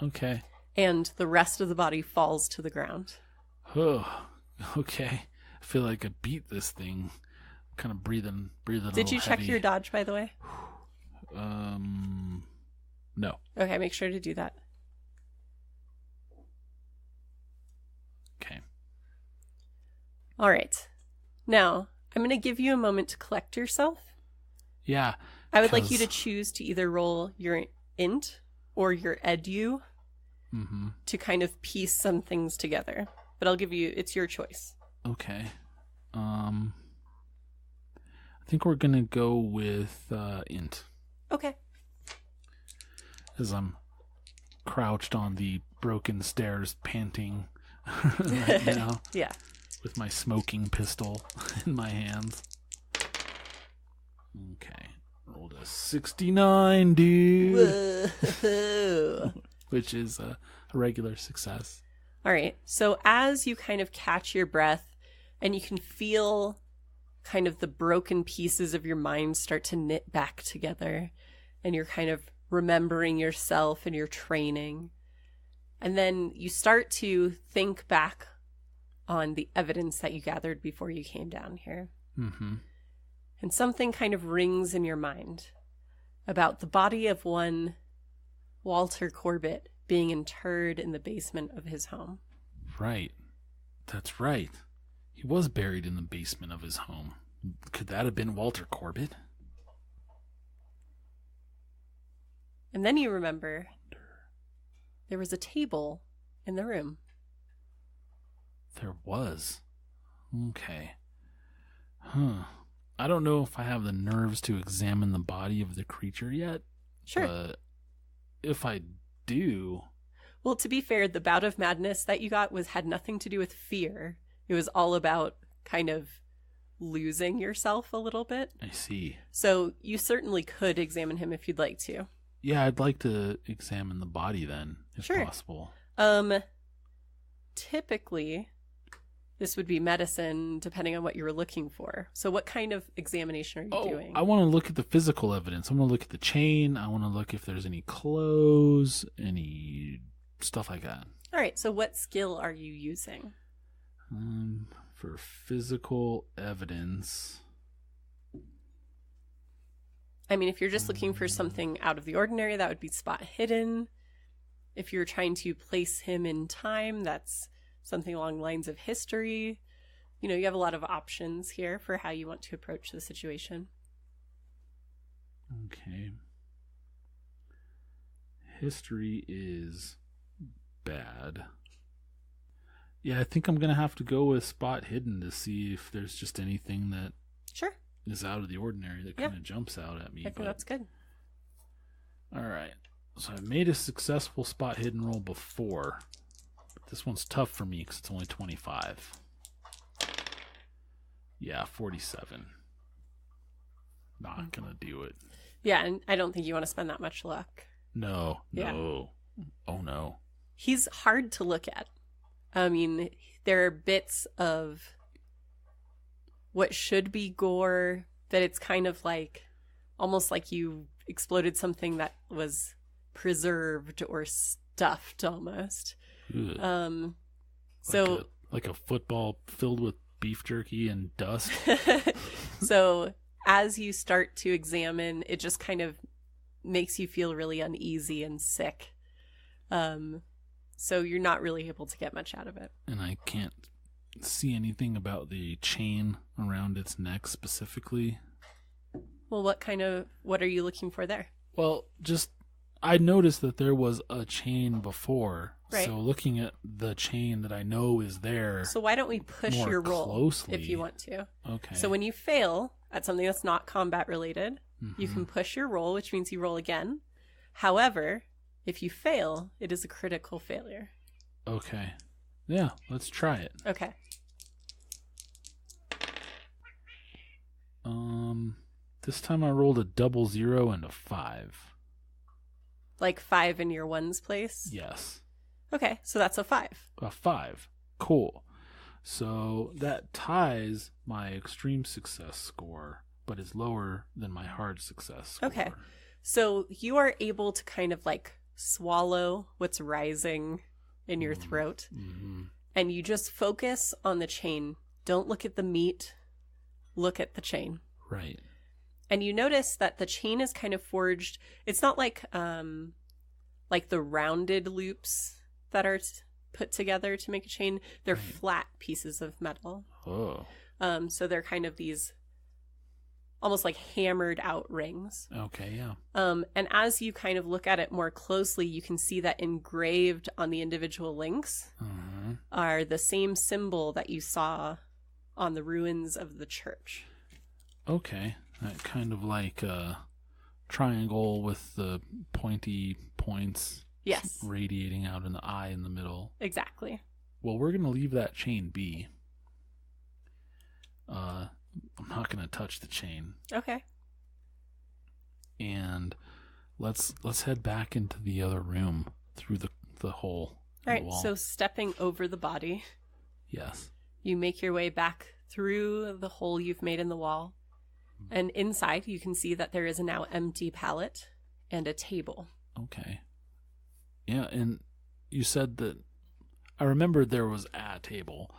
Speaker 2: Okay.
Speaker 1: And the rest of the body falls to the ground.
Speaker 2: Oh, okay. I feel like I beat this thing. Kind of breathing.
Speaker 1: Did you check your dodge, by the way?
Speaker 2: No.
Speaker 1: Okay, make sure to do that.
Speaker 2: Okay.
Speaker 1: All right. Now, I'm going to give you a moment to collect yourself.
Speaker 2: Yeah.
Speaker 1: I would like you to choose to either roll your int or your edu to kind of piece some things together. But I'll give you, it's your choice.
Speaker 2: Okay. I think we're going to go with int.
Speaker 1: Okay.
Speaker 2: As I'm crouched on the broken stairs, panting right now.
Speaker 1: Yeah.
Speaker 2: With my smoking pistol in my hands. Okay. Rolled a 69, dude.
Speaker 1: Whoa.
Speaker 2: Which is a regular success.
Speaker 1: All right. So as you kind of catch your breath and you can feel kind of the broken pieces of your mind start to knit back together, and you're kind of remembering yourself and your training. And then you start to think back on the evidence that you gathered before you came down here.
Speaker 2: Mm-hmm.
Speaker 1: And something kind of rings in your mind about the body of one Walter Corbett being interred in the basement of his home.
Speaker 2: Right. That's right. He was buried in the basement of his home. Could that have been Walter Corbett?
Speaker 1: And then you remember there was a table in the room.
Speaker 2: There was. Okay. Huh. I don't know if I have the nerves to examine the body of the creature yet.
Speaker 1: Sure.
Speaker 2: But if I do...
Speaker 1: Well, to be fair, the bout of madness that you got had nothing to do with fear. It was all about kind of losing yourself a little bit.
Speaker 2: I see.
Speaker 1: So you certainly could examine him if you'd like to.
Speaker 2: Yeah, I'd like to examine the body then, if
Speaker 1: sure.
Speaker 2: possible.
Speaker 1: Typically, this would be medicine, depending on what you were looking for. So what kind of examination are you doing?
Speaker 2: I want to look at the physical evidence. I want to look at the chain. I want to look if there's any clothes, any stuff like that.
Speaker 1: All right, so what skill are you using?
Speaker 2: For physical evidence...
Speaker 1: I mean, if you're just looking for something out of the ordinary, that would be spot hidden. If you're trying to place him in time, that's something along the lines of history. You have a lot of options here for how you want to approach the situation.
Speaker 2: Okay. History is bad. Yeah, I think I'm going to have to go with spot hidden to see if there's just anything that...
Speaker 1: Sure.
Speaker 2: Is out of the ordinary that kind of jumps out at me.
Speaker 1: I think that's good.
Speaker 2: All right. So I made a successful spot hidden roll before. But this one's tough for me because it's only 25. Yeah, 47. Not going to do it.
Speaker 1: Yeah, and I don't think you want to spend that much luck.
Speaker 2: No.
Speaker 1: Yeah.
Speaker 2: Oh, no.
Speaker 1: He's hard to look at. I mean, there are bits of... what should be gore, that it's kind of like almost like you exploded something that was preserved or stuffed almost. So
Speaker 2: like a football filled with beef jerky and dust.
Speaker 1: So as you start to examine, it just kind of makes you feel really uneasy and sick. So you're not really able to get much out of it.
Speaker 2: And I can't see anything about the chain around its neck specifically.
Speaker 1: Well, what are you looking for there?
Speaker 2: Well, I noticed that there was a chain before,
Speaker 1: Right.
Speaker 2: So looking at the chain that I know is there.
Speaker 1: So why don't we push
Speaker 2: more
Speaker 1: your roll
Speaker 2: closely.
Speaker 1: if you want to?
Speaker 2: Okay.
Speaker 1: So when you fail at something that's not combat related, you can push your roll, which means you roll again. However, if you fail, it is a critical failure.
Speaker 2: Okay. Yeah, let's try it.
Speaker 1: Okay.
Speaker 2: This time I rolled a 00 and a 5.
Speaker 1: Like 5 in your ones place?
Speaker 2: Yes.
Speaker 1: Okay, so that's a 5.
Speaker 2: A 5. Cool. So that ties my extreme success score, but is lower than my hard success score.
Speaker 1: Okay. So you are able to kind of like swallow what's rising in your throat.
Speaker 2: Mm-hmm.
Speaker 1: And you just focus on the chain. Don't look at the meat. Look at the chain.
Speaker 2: Right.
Speaker 1: And you notice that the chain is kind of forged. It's not like the rounded loops that are put together to make a chain. They're flat pieces of metal.
Speaker 2: Oh.
Speaker 1: So they're kind of these almost like hammered out rings.
Speaker 2: Okay, yeah.
Speaker 1: And as you kind of look at it more closely, you can see that engraved on the individual links are the same symbol that you saw on the ruins of the church.
Speaker 2: Okay. That kind of like a triangle with the pointy points.
Speaker 1: Yes.
Speaker 2: Radiating out in the eye in the middle.
Speaker 1: Exactly.
Speaker 2: Well, we're going to leave that chain be. I'm not going to touch the chain.
Speaker 1: Okay.
Speaker 2: And let's head back into the other room through the hole.
Speaker 1: All right. So stepping over the body.
Speaker 2: Yes.
Speaker 1: You make your way back through the hole you've made in the wall. And inside, you can see that there is a now empty pallet and a table.
Speaker 2: Okay. Yeah, and you said that I remembered there was a table.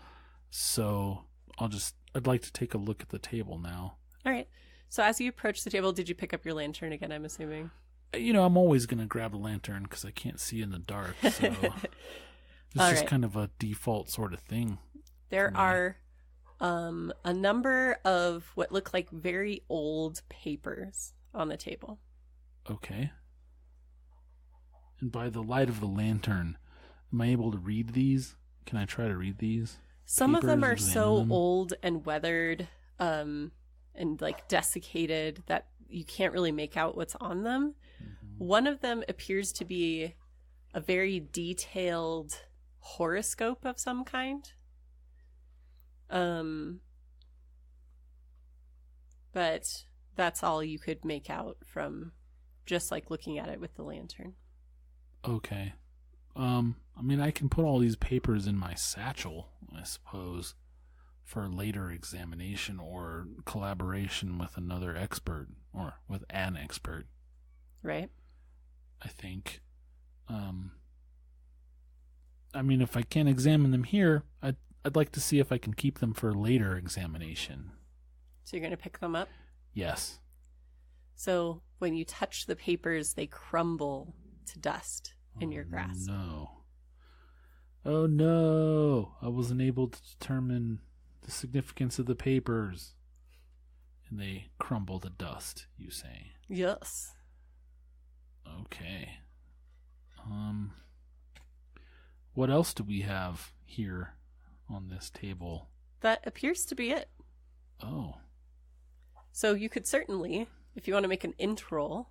Speaker 2: So I'd like to take a look at the table now.
Speaker 1: All right. So as you approach the table, did you pick up your lantern again, I'm assuming?
Speaker 2: I'm always going to grab a lantern because I can't see in the dark. So it's just kind of a default sort of thing.
Speaker 1: There are a number of what look like very old papers on the table.
Speaker 2: Okay. And by the light of the lantern, am I able to read these? Can I try to read these?
Speaker 1: Some of them are so old and weathered and like desiccated that you can't really make out what's on them. Mm-hmm. One of them appears to be a very detailed horoscope of some kind. But that's all you could make out from just like looking at it with the lantern.
Speaker 2: Okay. I can put all these papers in my satchel, I suppose, for later examination or collaboration with another expert or with an expert.
Speaker 1: Right.
Speaker 2: I think. If I can't examine them here, I'd like to see if I can keep them for later examination.
Speaker 1: So you're going to pick them up?
Speaker 2: Yes.
Speaker 1: So when you touch the papers, they crumble to dust in your grasp.
Speaker 2: No. Oh no! I wasn't able to determine the significance of the papers. And they crumble to dust, you say?
Speaker 1: Yes.
Speaker 2: Okay. What else do we have here on this table?
Speaker 1: That appears to be it.
Speaker 2: Oh.
Speaker 1: So you could certainly, if you want to make an int roll,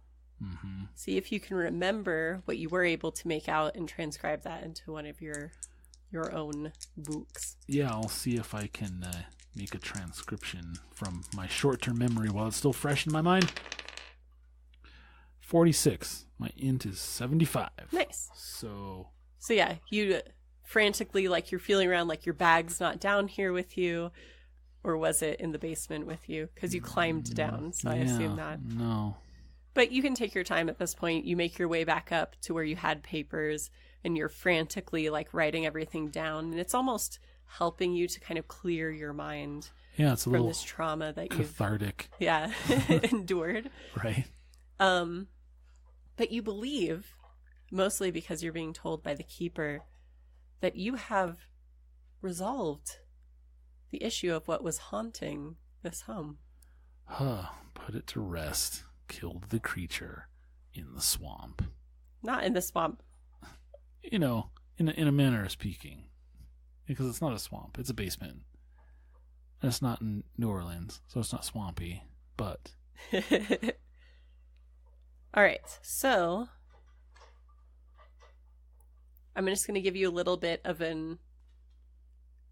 Speaker 1: see if you can remember what you were able to make out and transcribe that into one of your own books.
Speaker 2: Yeah, I'll see if I can make a transcription from my short-term memory while it's still fresh in my mind. 46. My int is 75.
Speaker 1: Nice.
Speaker 2: So
Speaker 1: yeah, you frantically, like you're feeling around like your bag's not down here with you. Or was it in the basement with you? Because you climbed down, so I assume not.
Speaker 2: No.
Speaker 1: But you can take your time at this point. You make your way back up to where you had papers, and you're frantically like writing everything down. And it's almost helping you to kind of clear your mind
Speaker 2: it's a
Speaker 1: from
Speaker 2: little
Speaker 1: this trauma that
Speaker 2: cathartic.
Speaker 1: you've endured.
Speaker 2: Right.
Speaker 1: But you believe, mostly because you're being told by the keeper, that you have resolved the issue of what was haunting this home.
Speaker 2: Put it to rest. Killed the creature in the swamp.
Speaker 1: Not in the swamp.
Speaker 2: in a manner of speaking, because it's not a swamp; it's a basement. And it's not in New Orleans, so it's not swampy. But
Speaker 1: all right, so I'm just going to give you a little bit of an.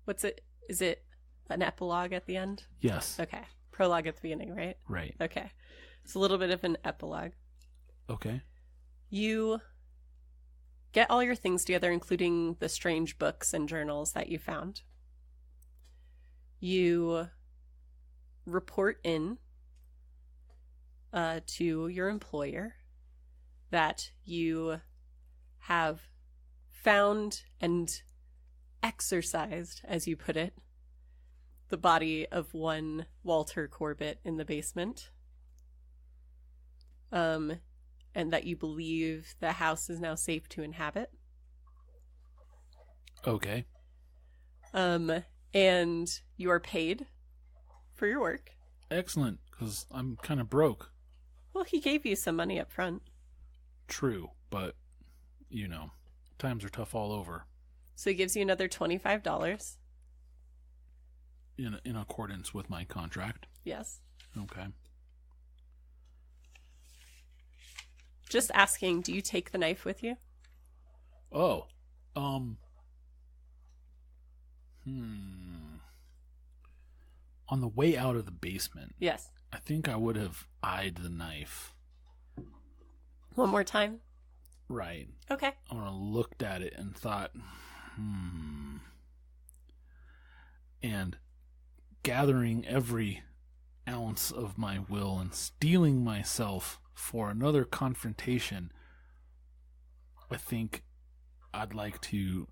Speaker 1: What's it? Is it an epilogue at the end?
Speaker 2: Yes.
Speaker 1: Okay. Prologue at the beginning, right?
Speaker 2: Right.
Speaker 1: Okay. It's a little bit of an epilogue.
Speaker 2: Okay.
Speaker 1: You get all your things together, including the strange books and journals that you found. You report in to your employer that you have found and exorcised, as you put it, the body of one Walter Corbett in the basement. And that you believe the house is now safe to inhabit.
Speaker 2: Okay.
Speaker 1: And you are paid for your work.
Speaker 2: Excellent, because I'm kind of broke.
Speaker 1: Well, he gave you some money up front.
Speaker 2: True, but, times are tough all over.
Speaker 1: So he gives you another $25.
Speaker 2: In accordance with my contract.
Speaker 1: Yes.
Speaker 2: Okay.
Speaker 1: Just asking, do you take the knife with you?
Speaker 2: Oh. On the way out of the basement.
Speaker 1: Yes.
Speaker 2: I think I would have eyed the knife.
Speaker 1: One more time?
Speaker 2: Right.
Speaker 1: Okay.
Speaker 2: I would have looked at it and thought, And gathering every ounce of my will and steeling myself for another confrontation, I think I'd like to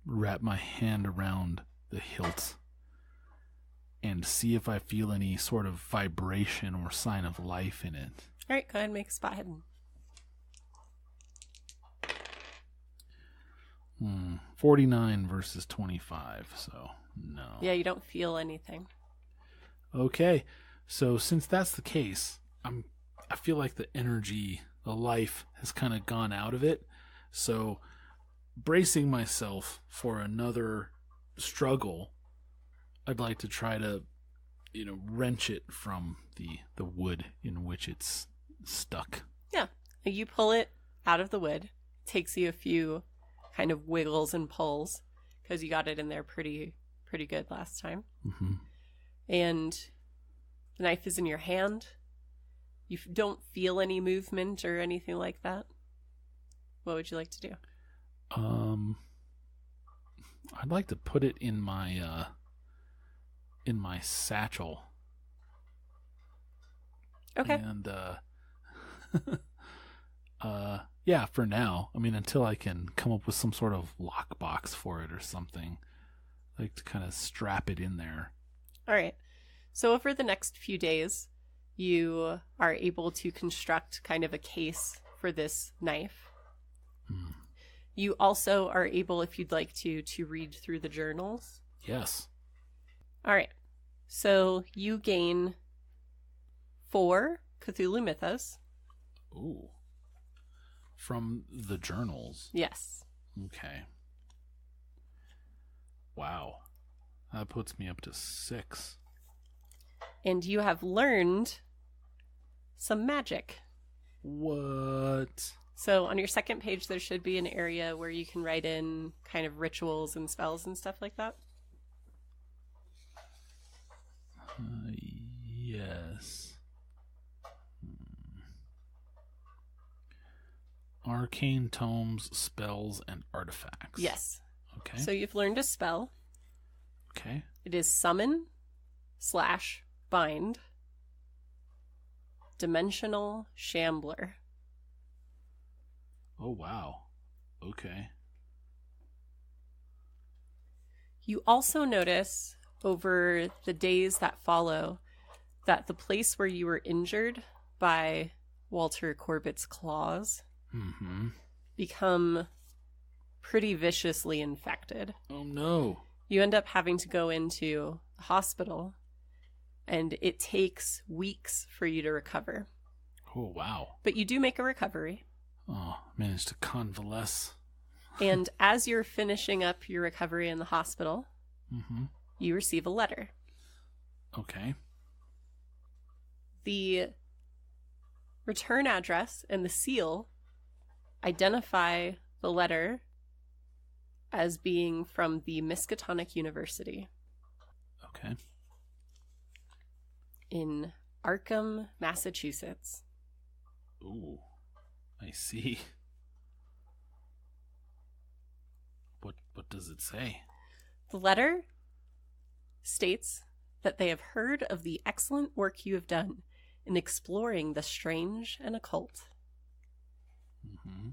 Speaker 2: wrap my hand around the hilt and see if I feel any sort of vibration or sign of life in it.
Speaker 1: All right, go ahead and make a spot hidden.
Speaker 2: 49 versus 25, so no.
Speaker 1: Yeah, you don't feel anything.
Speaker 2: Okay, so since that's the case, I feel like the energy, the life has kind of gone out of it. So bracing myself for another struggle, I'd like to try to, wrench it from the wood in which it's stuck.
Speaker 1: Yeah, you pull it out of the wood. It takes you a few kind of wiggles and pulls because you got it in there pretty good last time.
Speaker 2: Mm-hmm.
Speaker 1: And the knife is in your hand. You don't feel any movement or anything like that. What would you like to do?
Speaker 2: I'd like to put it in my satchel.
Speaker 1: Okay.
Speaker 2: And yeah, for now. I mean, until I can come up with some sort of lockbox for it or something. I like to kind of strap it in there.
Speaker 1: All right. So over the next few days, you are able to construct kind of a case for this knife. You also are able, if you'd like to read through the journals.
Speaker 2: Yes.
Speaker 1: All right. So you gain 4 Cthulhu mythos.
Speaker 2: Ooh. From the journals?
Speaker 1: Yes.
Speaker 2: Okay. Wow. That puts me up to 6.
Speaker 1: And you have learned some magic.
Speaker 2: What?
Speaker 1: So on your second page, there should be an area where you can write in kind of rituals and spells and stuff like that.
Speaker 2: Yes. Arcane tomes, spells, and artifacts.
Speaker 1: Yes.
Speaker 2: Okay.
Speaker 1: So you've learned a spell.
Speaker 2: Okay.
Speaker 1: It is summon/bind. Dimensional Shambler.
Speaker 2: Oh, wow. Okay.
Speaker 1: You also notice over the days that follow that the place where you were injured by Walter Corbett's claws become pretty viciously infected.
Speaker 2: Oh, no.
Speaker 1: You end up having to go into the hospital, and it takes weeks for you to recover.
Speaker 2: Oh, wow.
Speaker 1: But you do make a recovery.
Speaker 2: Oh, managed to convalesce.
Speaker 1: And as you're finishing up your recovery in the hospital, you receive a letter.
Speaker 2: Okay.
Speaker 1: The return address and the seal identify the letter as being from the Miskatonic University.
Speaker 2: Okay.
Speaker 1: In Arkham, Massachusetts.
Speaker 2: Ooh, I see. What does it say?
Speaker 1: The letter states that they have heard of the excellent work you have done in exploring the strange and occult.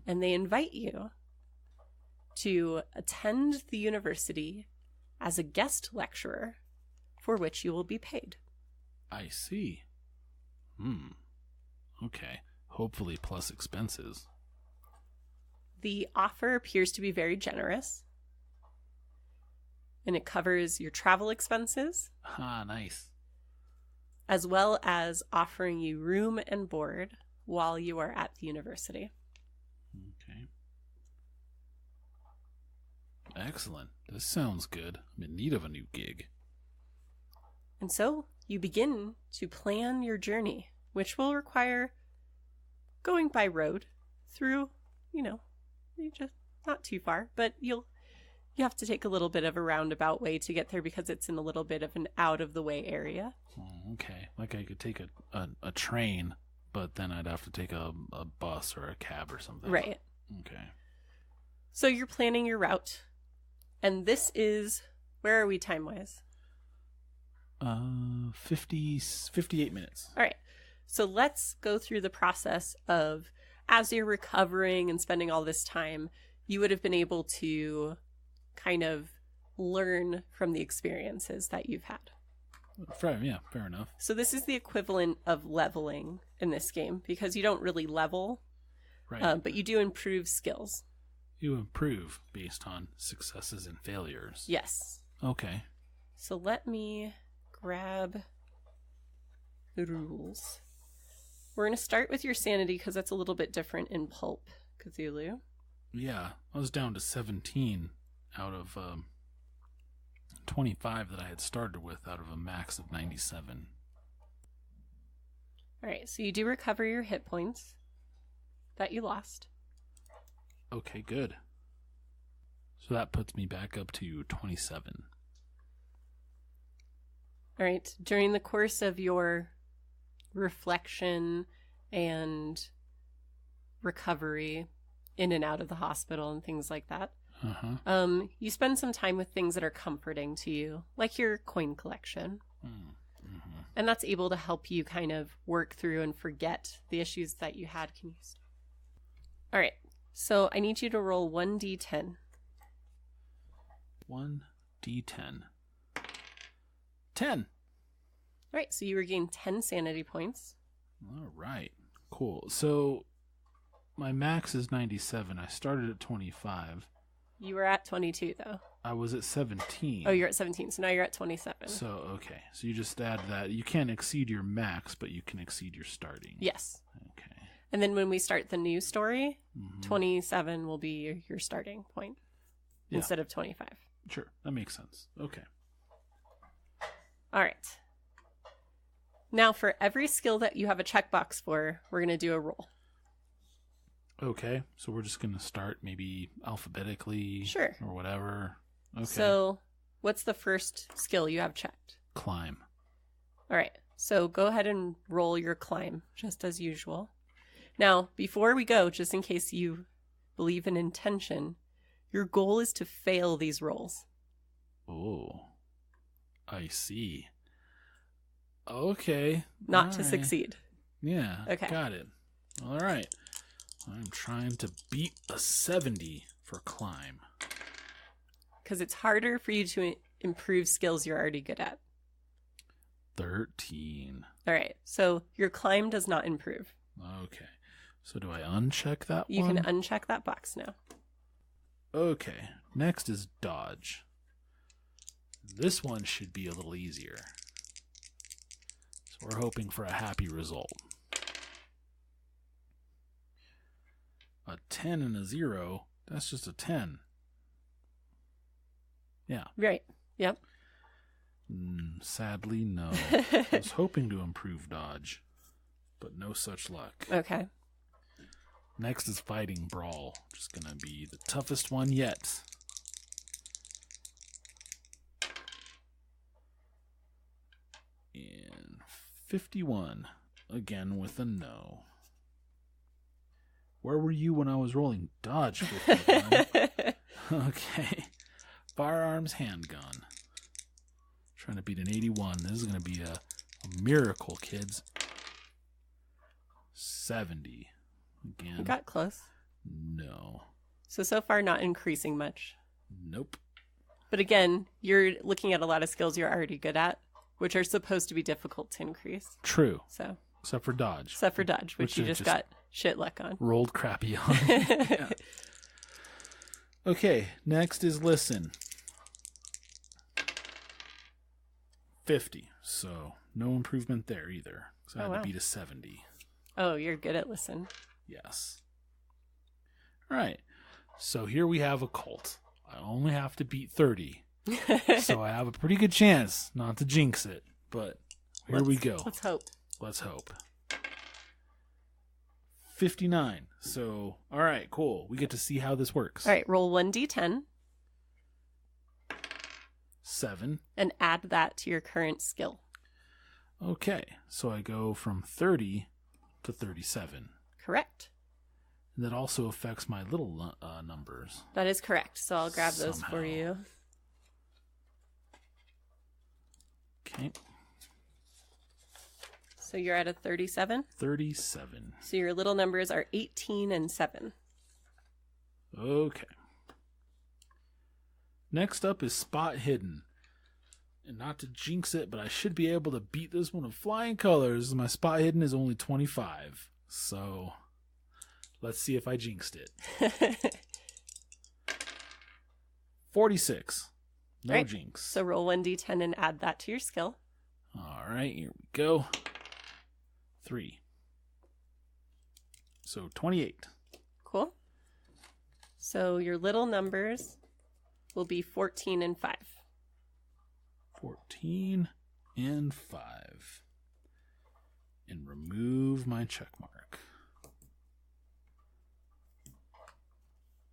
Speaker 1: And they invite you to attend the university as a guest lecturer, for which you will be paid.
Speaker 2: I see. Okay. Hopefully plus expenses.
Speaker 1: The offer appears to be very generous, and it covers your travel expenses.
Speaker 2: Nice.
Speaker 1: As well as offering you room and board while you are at the university.
Speaker 2: Okay. Excellent. This sounds good. I'm in need of a new gig.
Speaker 1: And so you begin to plan your journey, which will require going by road through, just not too far, but you have to take a little bit of a roundabout way to get there because it's in a little bit of an out of the way area.
Speaker 2: Okay. Like I could take a train, but then I'd have to take a bus or a cab or something.
Speaker 1: Right.
Speaker 2: Okay.
Speaker 1: So you're planning your route. And this is, where are we time-wise?
Speaker 2: 58 minutes.
Speaker 1: All right. So let's go through the process of, as you're recovering and spending all this time, you would have been able to kind of learn from the experiences that you've had.
Speaker 2: Fair enough.
Speaker 1: So this is the equivalent of leveling in this game, because you don't really level,
Speaker 2: right?
Speaker 1: But you do improve skills.
Speaker 2: You improve based on successes and failures.
Speaker 1: Yes.
Speaker 2: Okay.
Speaker 1: So let me grab the rules. We're going to start with your sanity because that's a little bit different in Pulp Cthulhu.
Speaker 2: Yeah, I was down to 17 out of 25 that I had started with out of a max of 97.
Speaker 1: All right, so you do recover your hit points that you lost.
Speaker 2: Okay, good. So that puts me back up to 27.
Speaker 1: All right, during the course of your reflection and recovery in and out of the hospital and things like that, you spend some time with things that are comforting to you, like your coin collection. And that's able to help you kind of work through and forget the issues that you had. Can you stop? All right, so I need you to roll 1d10.
Speaker 2: 1d10. 10.
Speaker 1: All right, so you regain 10 sanity points.
Speaker 2: All right, cool. So my max is 97. I started at 25.
Speaker 1: You were at 22, though.
Speaker 2: I was at 17.
Speaker 1: Oh, you're at 17, so now you're at 27.
Speaker 2: So, okay. So you just add that. You can't exceed your max, but you can exceed your starting.
Speaker 1: Yes.
Speaker 2: Okay.
Speaker 1: And then when we start the new story, 27 will be your starting point instead of 25.
Speaker 2: Sure, that makes sense. Okay.
Speaker 1: All right. Now, for every skill that you have a checkbox for, we're going to do a roll.
Speaker 2: Okay, so we're just going to start maybe alphabetically.
Speaker 1: Sure.
Speaker 2: Or whatever. Okay.
Speaker 1: So, what's the first skill you have checked?
Speaker 2: Climb.
Speaker 1: All right. So, go ahead and roll your climb, just as usual. Now, before we go, just in case you believe in intention, your goal is to fail these rolls.
Speaker 2: Oh, I see. Okay.
Speaker 1: Not to succeed.
Speaker 2: Yeah.
Speaker 1: Okay.
Speaker 2: Got it. All right. I'm trying to beat a 70 for climb.
Speaker 1: Because it's harder for you to improve skills you're already good at.
Speaker 2: 13.
Speaker 1: All right. So your climb does not improve.
Speaker 2: Okay. So do I uncheck that
Speaker 1: You
Speaker 2: one?
Speaker 1: can uncheck that box now.
Speaker 2: Okay. Next is dodge. This one should be a little easier. So we're hoping for a happy result. A 10 and a 0 That's just a 10. Yeah.
Speaker 1: Right. Yep.
Speaker 2: Sadly, no. I was hoping to improve dodge, but no such luck.
Speaker 1: Okay.
Speaker 2: Next is fighting brawl, which is going to be the toughest one yet. And 51, again with a no. Where were you when I was rolling dodge 51? Okay. Firearms handgun. Trying to beat an 81. This is going to be a miracle, kids. 70. Again.
Speaker 1: You got close.
Speaker 2: No.
Speaker 1: So far not increasing much.
Speaker 2: Nope.
Speaker 1: But again, you're looking at a lot of skills you're already good at, which are supposed to be difficult to increase.
Speaker 2: True.
Speaker 1: So.
Speaker 2: Except for dodge.
Speaker 1: Except for dodge, which you just got shit luck on.
Speaker 2: Rolled crappy on. Yeah. Okay, next is listen. 50. So no improvement there either. So I had to beat a 70.
Speaker 1: Oh, you're good at listen.
Speaker 2: Yes. All right. So here we have a cult. I only have to beat 30. So I have a pretty good chance not to jinx it. But here we go.
Speaker 1: Let's hope.
Speaker 2: Let's hope. 59. So, all right, cool. We get to see how this works.
Speaker 1: All right, roll 1d10.
Speaker 2: 7.
Speaker 1: And add that to your current skill.
Speaker 2: Okay, so I go from 30 to 37.
Speaker 1: Correct.
Speaker 2: And that also affects my little numbers.
Speaker 1: That is correct. So I'll grab those for you.
Speaker 2: Okay.
Speaker 1: So you're at a 37?
Speaker 2: 37.
Speaker 1: So your little numbers are 18 and 7.
Speaker 2: Okay. Next up is Spot Hidden. And not to jinx it, but I should be able to beat this one with flying colors. My Spot Hidden is only 25. So let's see if I jinxed it. 46. No
Speaker 1: right.
Speaker 2: jinx.
Speaker 1: So roll 1d10 and add that to your skill.
Speaker 2: All right, here we go. 3. So 28.
Speaker 1: Cool. So your little numbers will be 14 and 5.
Speaker 2: 14 and 5. And remove my check mark.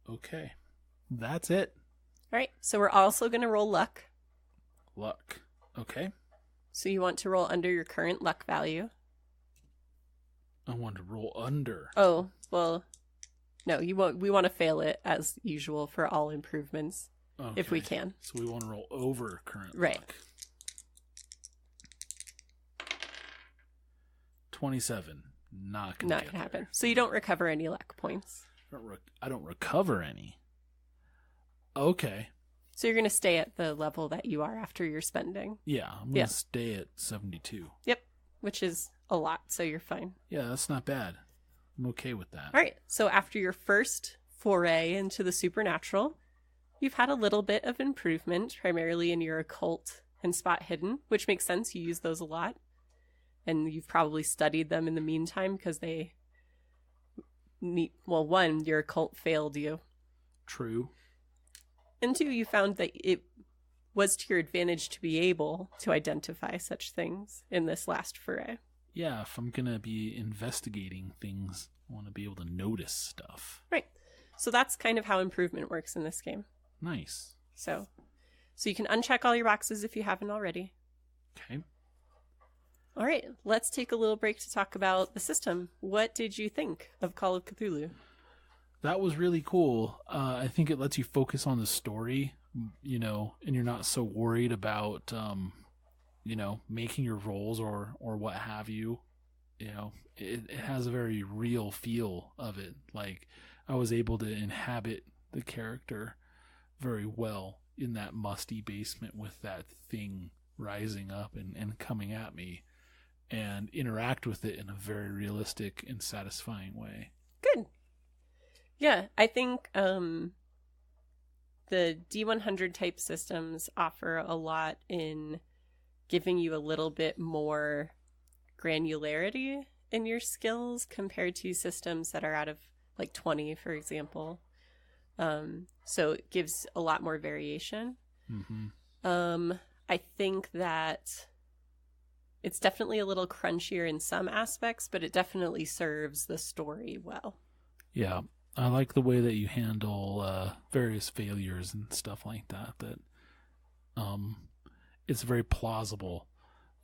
Speaker 2: Okay. That's it.
Speaker 1: All right. So we're also going to roll luck.
Speaker 2: Luck. Okay.
Speaker 1: So you want to roll under your current luck value.
Speaker 2: I want to roll under.
Speaker 1: Oh, well, no, you won't. We want to fail it as usual for all improvements, if we can.
Speaker 2: So we want to roll over current
Speaker 1: right.
Speaker 2: luck. 27. Not going to
Speaker 1: happen. So you don't recover any luck points.
Speaker 2: I don't recover any. Okay.
Speaker 1: So you're going to stay at the level that you are after your spending.
Speaker 2: Yeah, I'm going to stay at 72.
Speaker 1: Yep, which is a lot, so you're fine.
Speaker 2: Yeah, that's not bad. I'm okay with that.
Speaker 1: All right, so after your first foray into the supernatural, you've had a little bit of improvement, primarily in your occult and spot hidden, which makes sense. You use those a lot. And you've probably studied them in the meantime because they need, well, one, your occult failed you.
Speaker 2: True.
Speaker 1: And two, you found that it was to your advantage to be able to identify such things in this last foray.
Speaker 2: Yeah, if I'm going to be investigating things, I want to be able to notice stuff.
Speaker 1: Right. So that's kind of how improvement works in this game.
Speaker 2: Nice.
Speaker 1: So you can uncheck all your boxes if you haven't already.
Speaker 2: Okay.
Speaker 1: All right, let's take a little break to talk about the system. What did you think of Call of Cthulhu?
Speaker 2: That was really cool. I think it lets you focus on the story, and you're not so worried about, making your rolls or what have you. It has a very real feel of it. Like, I was able to inhabit the character very well in that musty basement with that thing rising up and coming at me, and interact with it in a very realistic and satisfying way.
Speaker 1: Good. Yeah, I think the D100 type systems offer a lot in giving you a little bit more granularity in your skills compared to systems that are out of like 20, for example. So it gives a lot more variation.
Speaker 2: Mm-hmm.
Speaker 1: I think that it's definitely a little crunchier in some aspects, but it definitely serves the story well.
Speaker 2: Yeah, I like the way that you handle various failures and stuff like that. It's very plausible,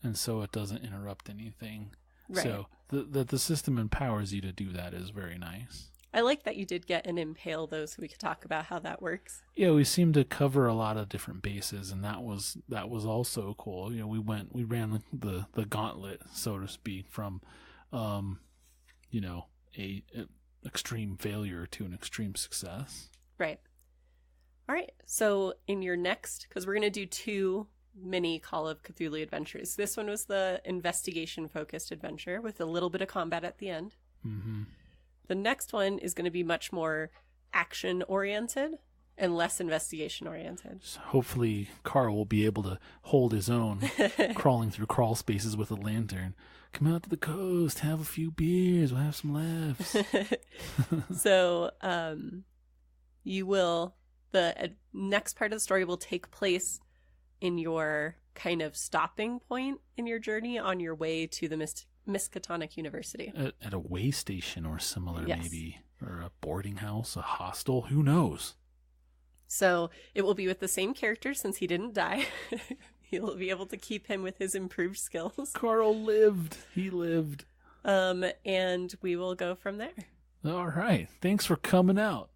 Speaker 2: and so it doesn't interrupt anything.
Speaker 1: Right.
Speaker 2: So the system empowers you to do that is very nice.
Speaker 1: I like that you did get an impale, though, so we could talk about how that works.
Speaker 2: Yeah, we seem to cover a lot of different bases, and that was also cool. You know, we ran the gauntlet, so to speak, from, you know, a extreme failure to an extreme success.
Speaker 1: Right. All right. So in your next, because we're going to do 2 mini Call of Cthulhu adventures. This one was the investigation-focused adventure with a little bit of combat at the end.
Speaker 2: Mm-hmm.
Speaker 1: The next one is going to be much more action-oriented and less investigation-oriented.
Speaker 2: So hopefully Carl will be able to hold his own, crawling through crawl spaces with a lantern. Come out to the coast, have a few beers, we'll have some laughs.
Speaker 1: So the next part of the story will take place in your kind of stopping point in your journey on your way to the Miskatonic University.
Speaker 2: At a way station or similar,
Speaker 1: yes.
Speaker 2: Maybe, or a boarding house, a hostel, who knows?
Speaker 1: So it will be with the same character since he didn't die. You'll be able to keep him with his improved skills.
Speaker 2: Carl lived. He lived.
Speaker 1: And we will go from there.
Speaker 2: All right. Thanks for coming out.